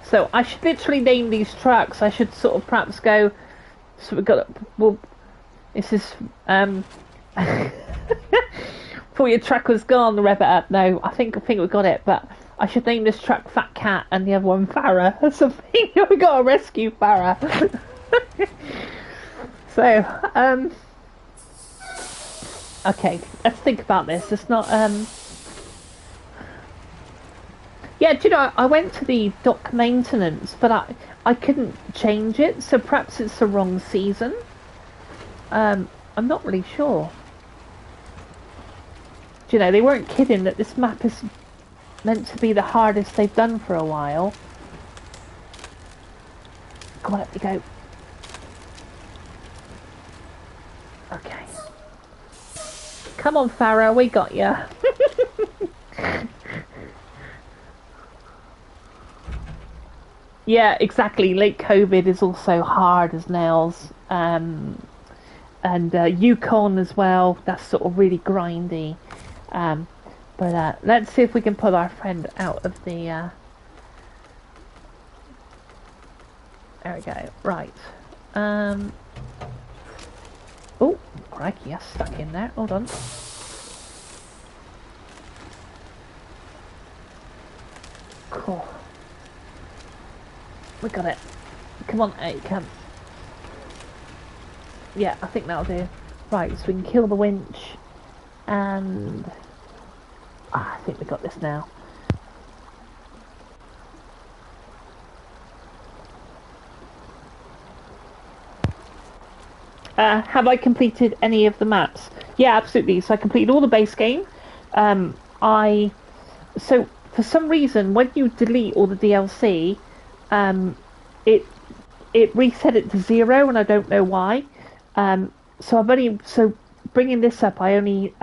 So I should literally name these trucks. I should sort of perhaps go, so we've got, well, this is, before your truck was gone, rev it up. No, I think we got it, but I should name this truck Fat Cat and the other one Farah or something. We got to rescue Farah. So, okay, let's think about this. It's not, yeah, do you know, I went to the dock maintenance, but I couldn't change it, so perhaps it's the wrong season. I'm not really sure. Do you know, they weren't kidding that this map is meant to be the hardest they've done for a while. Come on, up you go. Okay. Come on, Farah, we got ya. Yeah, exactly. Late COVID is also hard as nails. And Yukon as well. That's sort of really grindy. But let's see if we can pull our friend out of the... There we go. Right. Oh, crikey, that's stuck in there. Hold on. Cool. We got it. Come on, out you come. Yeah, I think that'll do. Right, so we can kill the winch. And... I think we got this now. Have I completed any of the maps? Yeah, absolutely. So I completed all the base game. So for some reason, when you delete all the DLC, it reset it to 0, and I don't know why. So bringing this up, I only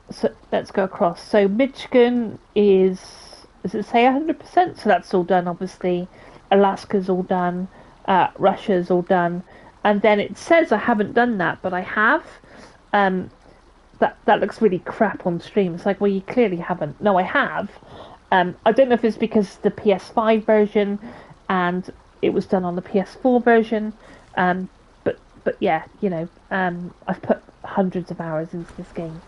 so let's go across. So Michigan does it say 100%? So that's all done, obviously. Alaska's all done. Russia's all done, and then it says I haven't done that, but I have. That looks really crap on stream. It's like, well, you clearly haven't. No, I have. I don't know if it's because it's the PS5 version and it was done on the PS4 version, but yeah, you know, I've put hundreds of hours into this game.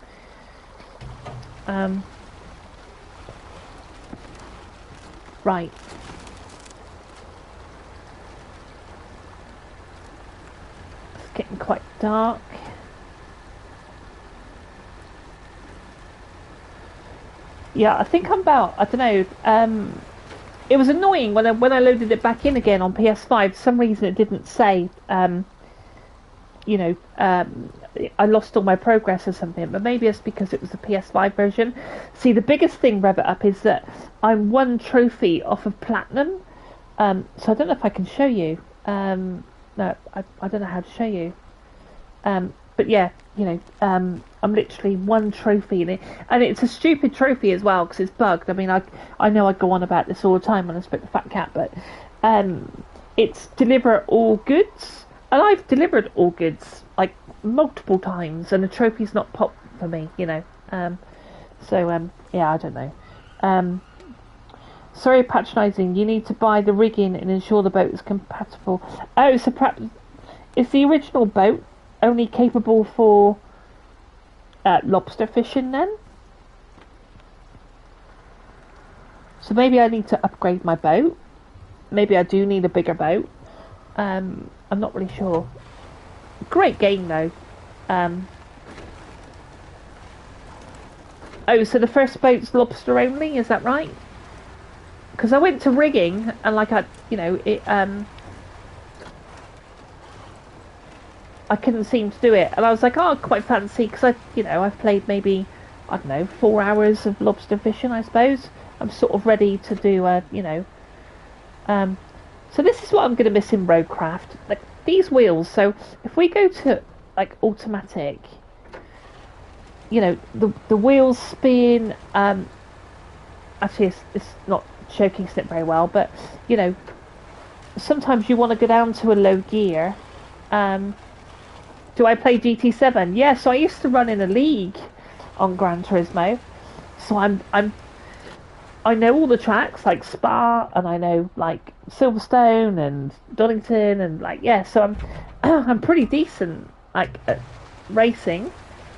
Right. It's getting quite dark. Yeah, I think I'm about, I don't know, it was annoying when I loaded it back in again on PS5. For some reason it didn't say, you know, I lost all my progress or something, but maybe it's because it was the PS5 version. See, the biggest thing, rev it up, is that I'm 1 trophy off of platinum, so I don't know if I can show you. No, I don't know how to show you. But yeah, you know, I'm literally 1 trophy in it, and it's a stupid trophy as well because it's bugged. I mean, I know I go on about this all the time when I speak to Fat Cat, but it's deliver all goods, and I've delivered all goods like multiple times, and the trophy's not popped for me, you know. Yeah, I don't know. Um, Sorry, patronising. You need to buy the rigging and ensure the boat is compatible. Oh, so perhaps is the original boat only capable for lobster fishing then? So maybe I need to upgrade my boat. Maybe I do need a bigger boat. I'm not really sure. Great game though. Oh, so the first boat's lobster only, is that right? Because I went to rigging and like I couldn't seem to do it, and I was like, oh, I quite fancy, because I've played maybe, I don't know, 4 hours of lobster fishing, I suppose. I'm sort of ready to do so this is what I'm going to miss in Roadcraft, like these wheels. So if we go to like automatic, the wheels spin. Actually, it's not showcasing it very well, but sometimes you want to go down to a low gear. Do I play GT7? Yeah, so I used to run in a league on Gran Turismo, so I know all the tracks like Spa, and I know like Silverstone and Donington, and like, yeah, so I'm I'm pretty decent like at racing.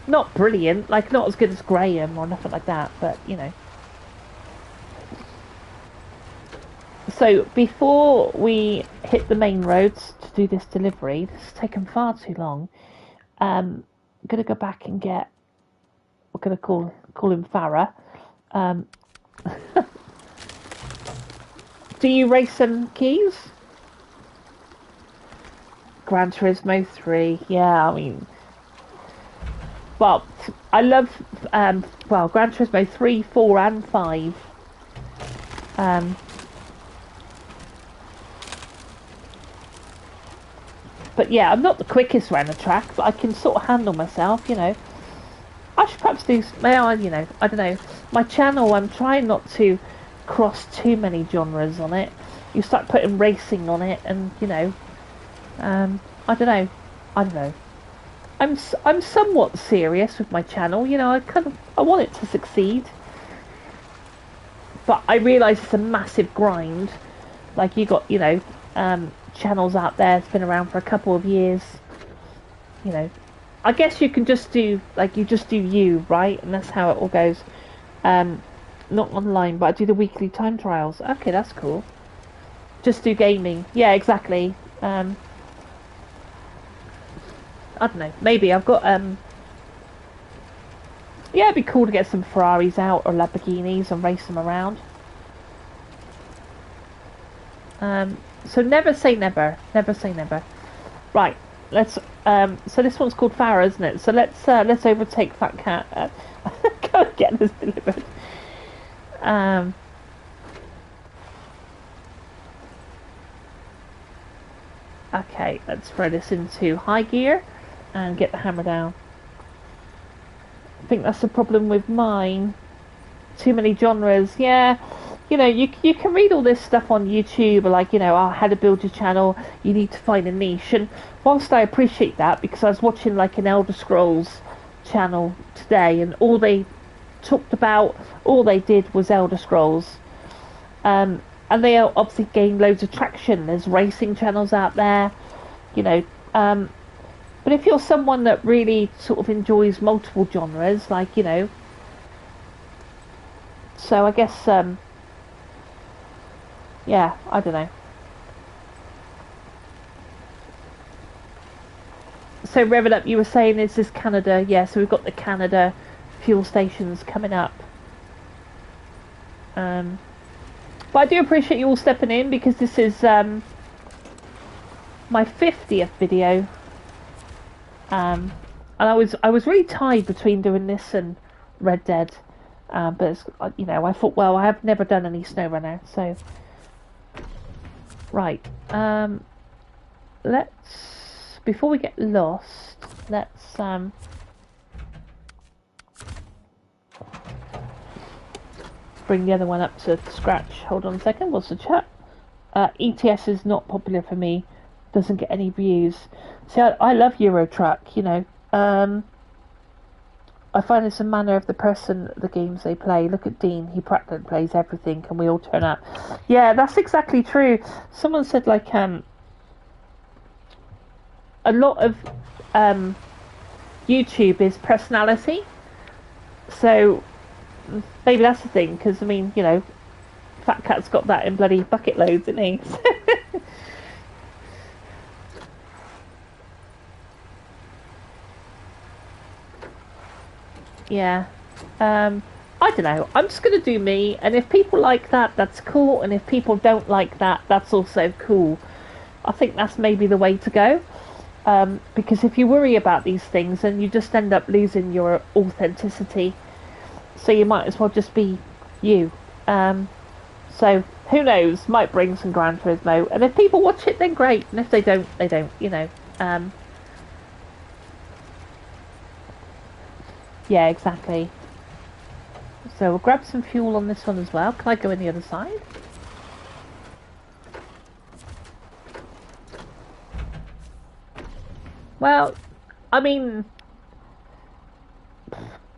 Not brilliant, like not as good as Graham or nothing like that, but So before we hit the main roads to do this delivery, this has taken far too long. I'm gonna go back and get. We're gonna call him Farah. Do you race some keys? Gran Turismo 3, yeah. I mean, well, I love Gran Turismo 3, 4, and 5. But yeah, I'm not the quickest around the track, but I can sort of handle myself, I should perhaps do, well, I don't know. My channel, I'm trying not to cross too many genres on it. You start putting racing on it, and, I don't know. I'm somewhat serious with my channel, I want it to succeed. But I realise it's a massive grind. Like, you got, channels out there that's been around for a couple of years. I guess you can just do you, right? And that's how it all goes. Not online, but I do the weekly time trials. Okay, that's cool. Just do gaming. Yeah, exactly. I don't know. Maybe I've got yeah, it'd be cool to get some Ferraris out or Lamborghinis and race them around. So never say never. Never say never. Right. Let's. So this one's called Farah, isn't it? So let's overtake Fat Cat. Go and get this delivered. Okay. Let's throw this into high gear and get the hammer down. I think that's the problem with mine. Too many genres. Yeah. You can read all this stuff on YouTube, like, how to build your channel, you need to find a niche. And whilst I appreciate that, because I was watching like an Elder Scrolls channel today, and all they talked about, all they did was Elder Scrolls. And they obviously gained loads of traction. There's racing channels out there, but if you're someone that really sort of enjoys multiple genres, like, so I guess, yeah, I don't know. So Rev It Up, you were saying, is this Canada? Yeah, so we've got the Canada fuel stations coming up. But I do appreciate you all stepping in, because this is my 50th video. And I was really tied between doing this and Red Dead. But it's, I thought, well, I have never done any Snowrunner, so. Right, let's, before we get lost, let's, bring the other one up to scratch. Hold on a second, what's the chat? ETS is not popular for me, doesn't get any views. See, I love Euro Truck, Um, I find it's a manner of the person, the games they play. Look at Dean; he practically plays everything, and we all turn up. Yeah, that's exactly true. Someone said like a lot of um, YouTube is personality, so maybe that's the thing. Because I mean, you know, Fat Cat's got that in bloody bucket loads, isn't he? Yeah. I don't know. I'm just going to do me, and if people like that, that's cool, and if people don't like that, that's also cool. I think that's maybe the way to go. Because if you worry about these things, then you just end up losing your authenticity. So you might as well just be you. So who knows? Might bring some Gran Turismo, and if people watch it, then great. And if they don't, they don't. You know. Yeah, exactly. So we'll grab some fuel on this one as well. Can I go in the other side? Well, I mean,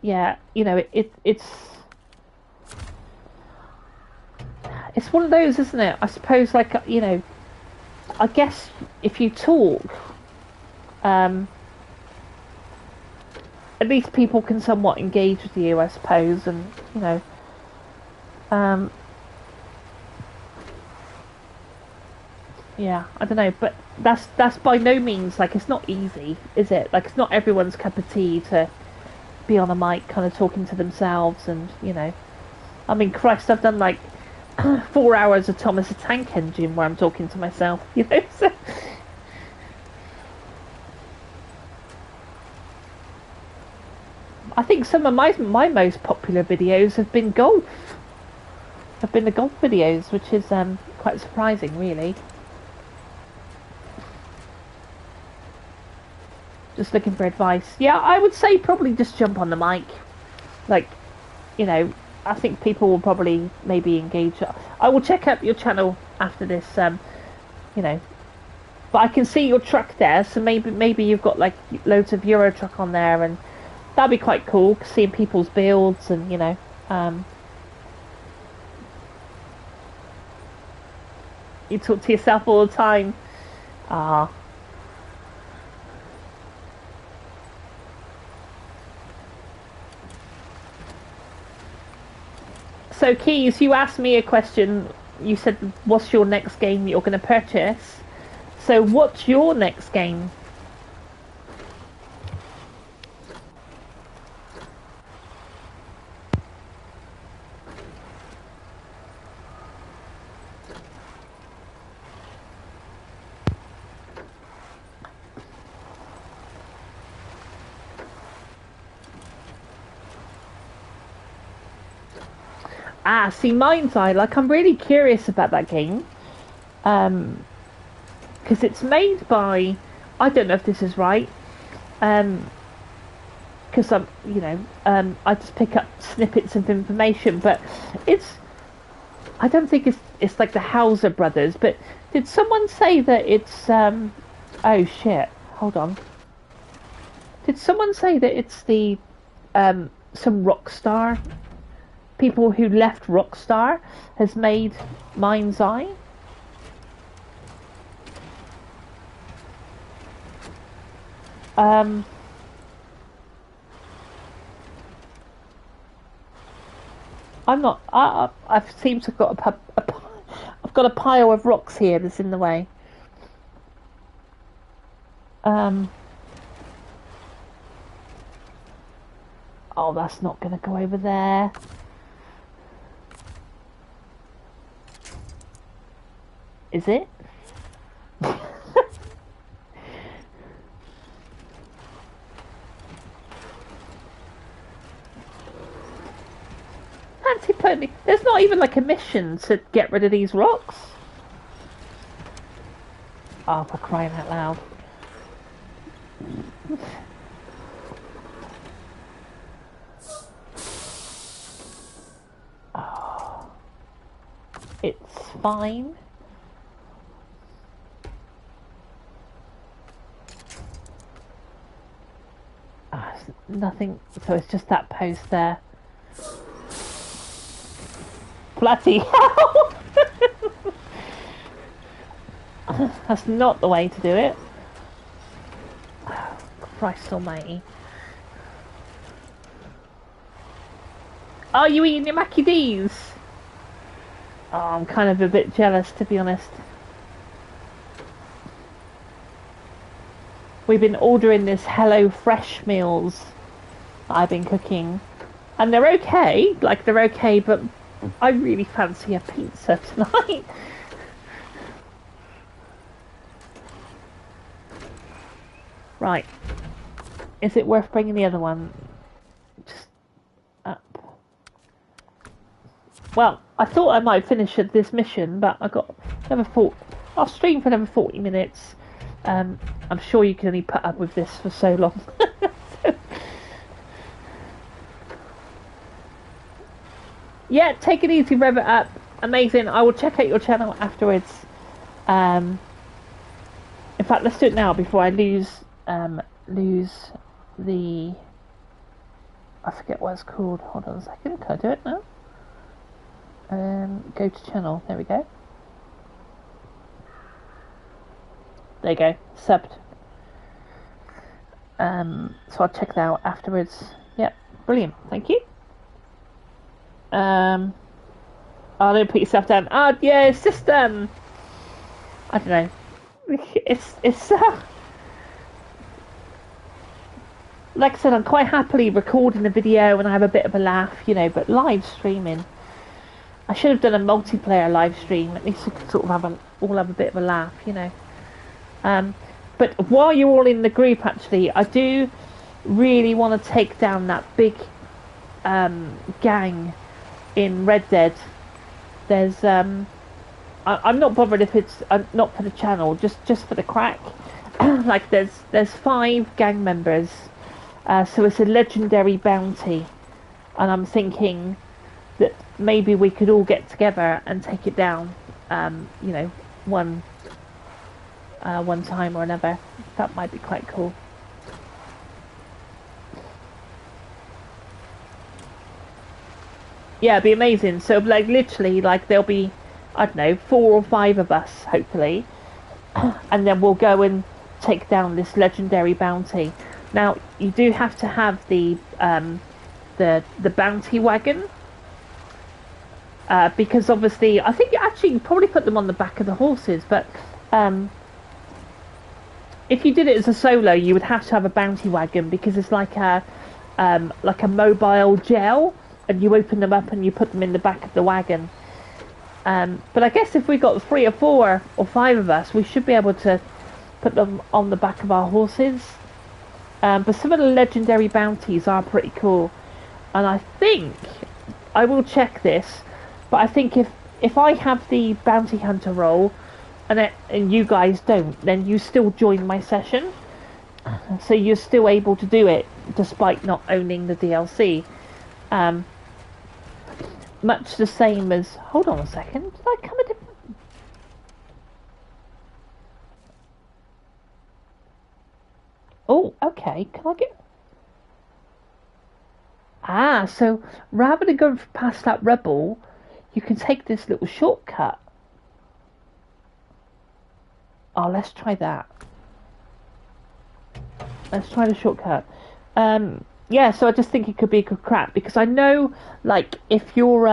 yeah, you know, it's one of those, isn't it? I suppose, like you know, I guess if you talk, um, at least people can somewhat engage with you, I suppose, and you know, um, yeah, I don't know, but that's by no means like it's not easy, is it? Like it's not everyone's cup of tea to be on a mic, kind of talking to themselves, and you know, I mean, Christ, I've done like 4 hours of Thomas the Tank Engine where I'm talking to myself, you know. So, I think some of my most popular videos have been golf. Have been the golf videos, which is quite surprising, really. Just looking for advice. Yeah, I would say probably just jump on the mic. Like, you know, I think people will probably maybe engage. I will check out your channel after this. You know, but I can see your truck there, so maybe you've got like loads of Euro truck on there, and that'd be quite cool. Seeing people's builds, and you know, you talk to yourself all the time. Ah. So, Keys, you asked me a question. You said, what's your next game you're going to purchase? So, what's your next game? Ah, see, Mind's Eye. Like, I'm really curious about that game. Because it's made by. I don't know if this is right. Because I'm, you know, I just pick up snippets of information, but it's. I don't think it's like the Hauser brothers, but did someone say that it's oh shit, hold on. Did someone say that it's the some Rockstar people who left Rockstar has made Mind's Eye? I'm not. I've seemed to have got I've got a pile of rocks here that's in the way. Um. Oh, that's not going to go over there. Is it? Fancy putting. There's not even like a mission to get rid of these rocks. Oh, for crying out loud. Oh, it's fine. nothing, so it's just that post there. Bloody hell! That's not the way to do it. Oh, Christ almighty. Are you eating your Mackie D's? Oh, I'm kind of a bit jealous, to be honest. We've been ordering this Hello Fresh meals that I've been cooking. And they're okay, but I really fancy a pizza tonight. Right. Is it worth bringing the other one? Just up. Well, I thought I might finish this mission, but I got I'll stream for another 40 minutes. I'm sure you can only put up with this for so long. Yeah, take it easy, rev it up. Amazing. I will check out your channel afterwards. In fact, let's do it now before I lose the... I forget what it's called. Hold on a second. Can I do it now? Go to channel. There we go. There you go. Subbed. So I'll check that out afterwards. Yep. Brilliant. Thank you. Oh, don't put yourself down. Oh, yeah, it's just, I don't know. It's like I said, I'm quite happily recording a video and I have a bit of a laugh, you know, but live streaming. I should have done a multiplayer live stream. At least we could sort of all have a bit of a laugh, you know. But while you're all in the group, actually, I do really want to take down that big gang in Red Dead. There's I'm not bothered if it's not for the channel, just for the crack. Like there's 5 gang members, so it's a legendary bounty, and I'm thinking that maybe we could all get together and take it down, you know, one time or another. That might be quite cool. Yeah, it'd be amazing. So like literally, like there'll be, I don't know, 4 or 5 of us hopefully, and then we'll go and take down this legendary bounty. Now you do have to have the bounty wagon, because obviously I think actually you probably put them on the back of the horses, but if you did it as a solo, you would have to have a bounty wagon because it's like a mobile jail, and you open them up and you put them in the back of the wagon. But I guess if we got 3 or 4 or 5 of us, we should be able to put them on the back of our horses. But some of the legendary bounties are pretty cool, and I think I will check this. But I think if I have the bounty hunter role and you guys don't, then you still join my session, so you're still able to do it despite not owning the DLC. Much the same as... Hold on a second. Did I come a different... Oh, okay. Can I get... Ah, so rather than going past that rebel, you can take this little shortcut. Oh, let's try that. Let's try the shortcut. Yeah, so I just think it could be a good crack, because I know, like, if you're,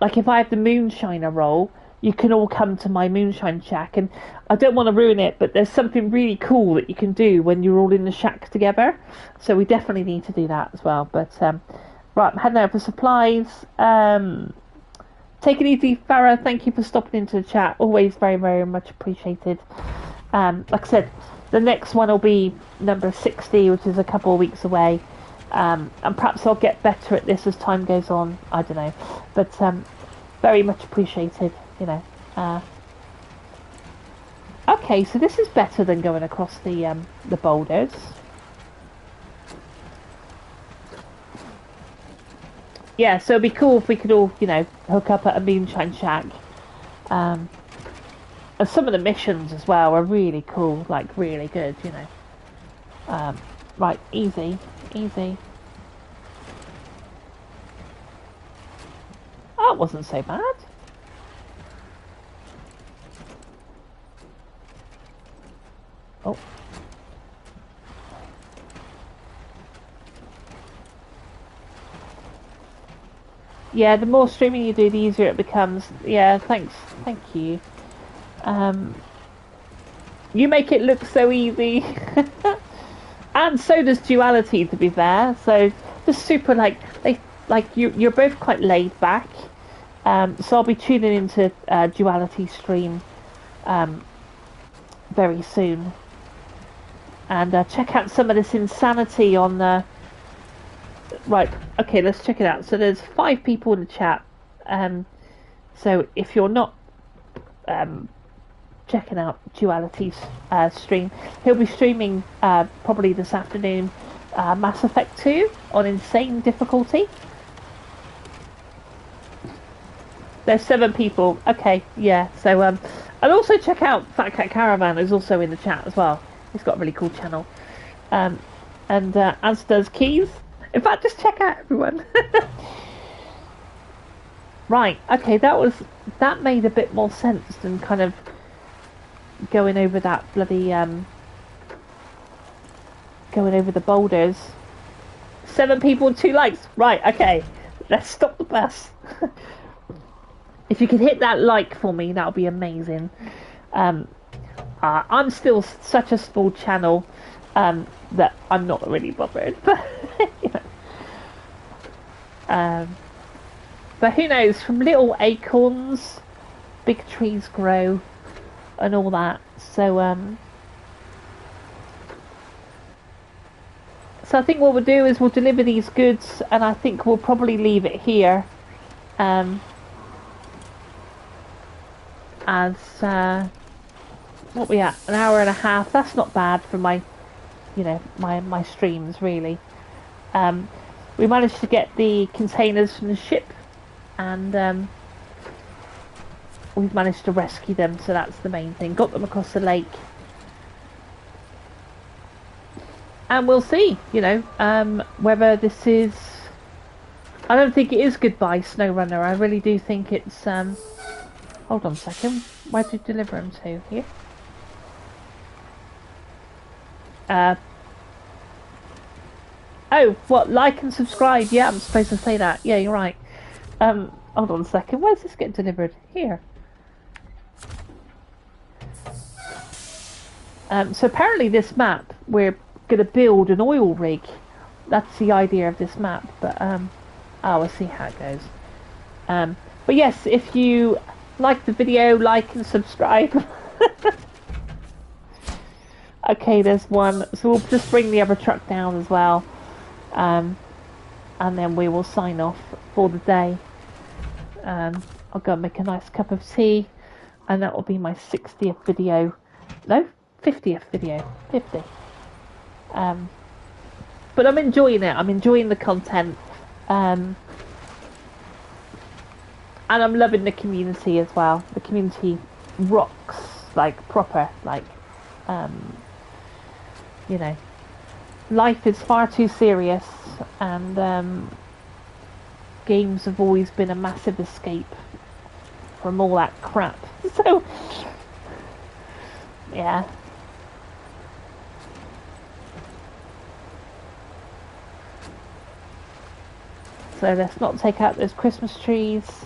like, if I have the Moonshiner role, you can all come to my Moonshine shack, and I don't want to ruin it, but there's something really cool that you can do when you're all in the shack together, so we definitely need to do that as well. But, right, I'm heading out for supplies. Take it easy, Farah, thank you for stopping into the chat, always very, very much appreciated. Like I said, the next one will be number 60, which is a couple of weeks away. And perhaps I'll get better at this as time goes on. I don't know. But very much appreciated, you know. Okay, so this is better than going across the boulders. Yeah, so it'd be cool if we could all, you know, hook up at a Moonshine shack. And some of the missions as well are really cool, like really good, you know. Right, easy, easy. That wasn't so bad. Oh. Yeah, the more streaming you do, the easier it becomes. Yeah, thanks. Thank you. You make it look so easy. And so does Duality, to be fair. So just super you're both quite laid back. So I'll be tuning into Duality stream very soon, and check out some of this insanity on the. Right, okay, let's check it out. So there's 5 people in the chat. So if you're not checking out Duality's stream, he'll be streaming probably this afternoon Mass Effect 2 on insane difficulty. There's 7 people. Okay, yeah. So and also check out Fat Cat Caravan, who's also in the chat as well. He's got a really cool channel. And as does Keys. In fact, just check out everyone. Right, okay, that made a bit more sense than kind of going over that bloody going over the boulders. 7 people and 2 likes. Right, okay. Let's stop the bus. If you could hit that like for me, that would be amazing. I'm still such a small channel that I'm not really bothered. But, you know. But who knows, from little acorns, big trees grow, and all that. So I think what we'll do is we'll deliver these goods, and I think we'll probably leave it here. As what we at, an hour and a half. That's not bad for my, you know, my streams really. We managed to get the containers from the ship, and we've managed to rescue them, so that's the main thing. Got them across the lake, and we'll see, you know, whether this is. I don't think it is goodbye, Snowrunner. I really do think it's. Hold on a second. Where did you deliver them to? Here. Oh, what? Like and subscribe. Yeah, I'm supposed to say that. Yeah, you're right. Hold on a second. Where's this getting delivered? Here. So apparently this map, we're going to build an oil rig. That's the idea of this map. But, we'll see how it goes. But yes, if you like the video, like and subscribe. Okay, there's one. So we'll just bring the other truck down as well. And then we will sign off for the day. I'll go and make a nice cup of tea, and that will be my 60th video. No, 50th video. 50. But I'm enjoying it. I'm enjoying the content. And I'm loving the community as well. The community rocks, like proper, like, you know, life is far too serious, and games have always been a massive escape from all that crap. So, yeah. So let's not take out those Christmas trees.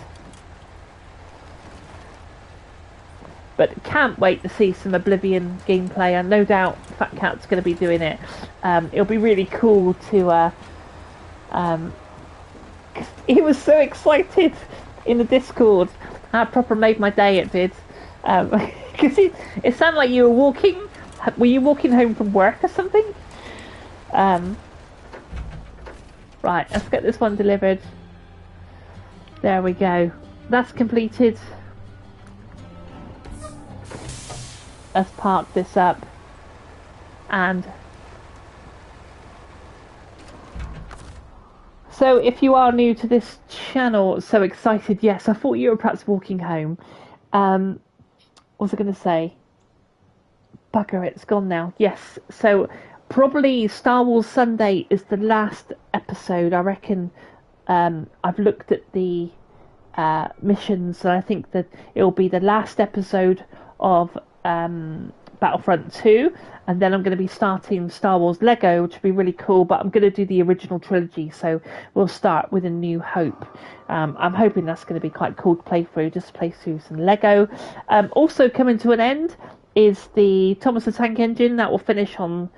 But can't wait to see some Oblivion gameplay, and no doubt Fat Cat's going to be doing it. It'll be really cool to. He was so excited in the Discord. I proper made my day. It did, because it sounded like you were walking. Were you walking home from work or something? Right, let's get this one delivered. There we go. That's completed. Let's park this up, and so if you are new to this channel, so excited, yes, I thought you were perhaps walking home. What was I going to say? Bugger, it's gone now. Yes, so Probably Star Wars Sunday is the last episode. I reckon I've looked at the missions, and I think that it'll be the last episode of Battlefront 2, and then I'm going to be starting Star Wars Lego, which would be really cool, but I'm going to do the original trilogy, so we'll start with A New Hope. I'm hoping that's going to be quite cool to play through, just play through some Lego. Also coming to an end is the Thomas the Tank Engine, that will finish on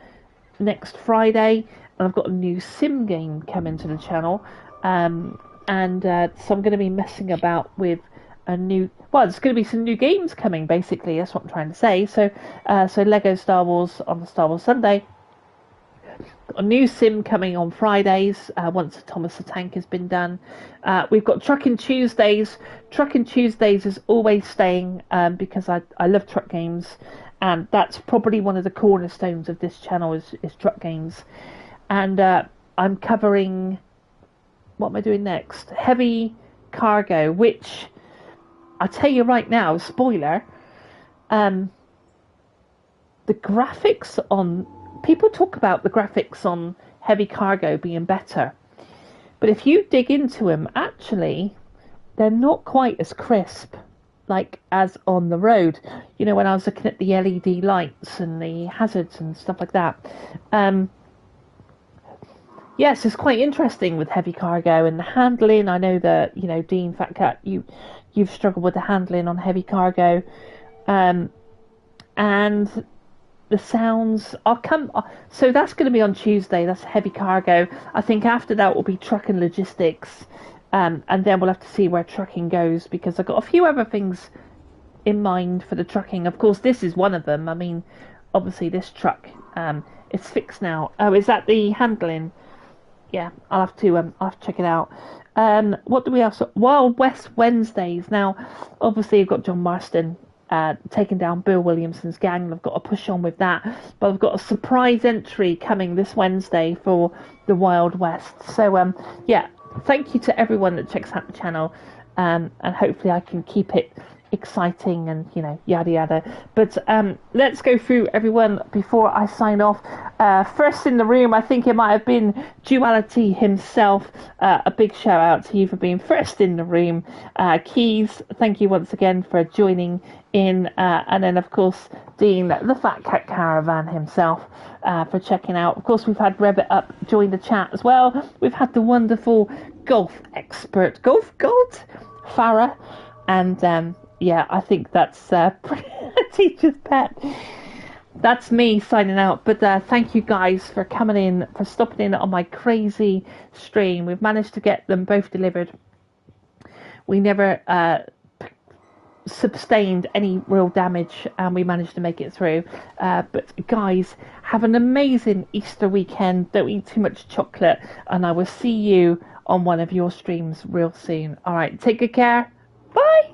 next Friday, and I've got a new sim game coming to the channel, so I'm going to be messing about with there's going to be some new games coming, basically, that's what I'm trying to say. So Lego Star Wars on the Star Wars Sunday, got a new sim coming on Fridays, once Thomas the Tank has been done. We've got Trucking Tuesdays. Trucking Tuesdays is always staying, because I love truck games, and that's probably one of the cornerstones of this channel is truck games. And I'm covering, what am I doing next? Heavy Cargo, which I tell you right now, spoiler, the graphics on, people talk about the graphics on Heavy Cargo being better, but if you dig into them, actually they're not quite as crisp like as on the road. You know, when I was looking at the LED lights and the hazards and stuff like that, yes, it's quite interesting with Heavy Cargo and the handling. I know that, you know, Dean Fat Cat, you've struggled with the handling on Heavy Cargo, and the sounds are so that's going to be on Tuesday. That's Heavy Cargo. I think after that will be Truck and Logistics, and then we'll have to see where trucking goes, because I've got a few other things in mind for the trucking. Of course, this is one of them. I mean, obviously this truck, it's fixed now. Oh, is that the handling? Yeah, I'll have to check it out. What do we have? Wild West Wednesdays. Now, obviously, I've got John Marston taking down Bill Williamson's gang, and I've got to push on with that. But I've got a surprise entry coming this Wednesday for the Wild West. So, yeah, thank you to everyone that checks out the channel, and hopefully I can keep it exciting and, you know, yada yada. But let's go through everyone before I sign off. First in the room, I think it might have been Duality himself. A big shout out to you for being first in the room. Keys, thank you once again for joining in, and then of course Dean the Fat Cat Caravan himself, for checking out. Of course, we've had Rebbit up join the chat as well. We've had the wonderful golf expert, golf god Farah, and yeah, I think that's teacher's pet. That's me signing out. But thank you guys for coming in, for stopping in on my crazy stream. We've managed to get them both delivered. We never sustained any real damage, and we managed to make it through. But guys, have an amazing Easter weekend. Don't eat too much chocolate, and I will see you on one of your streams real soon. All right, take good care. Bye.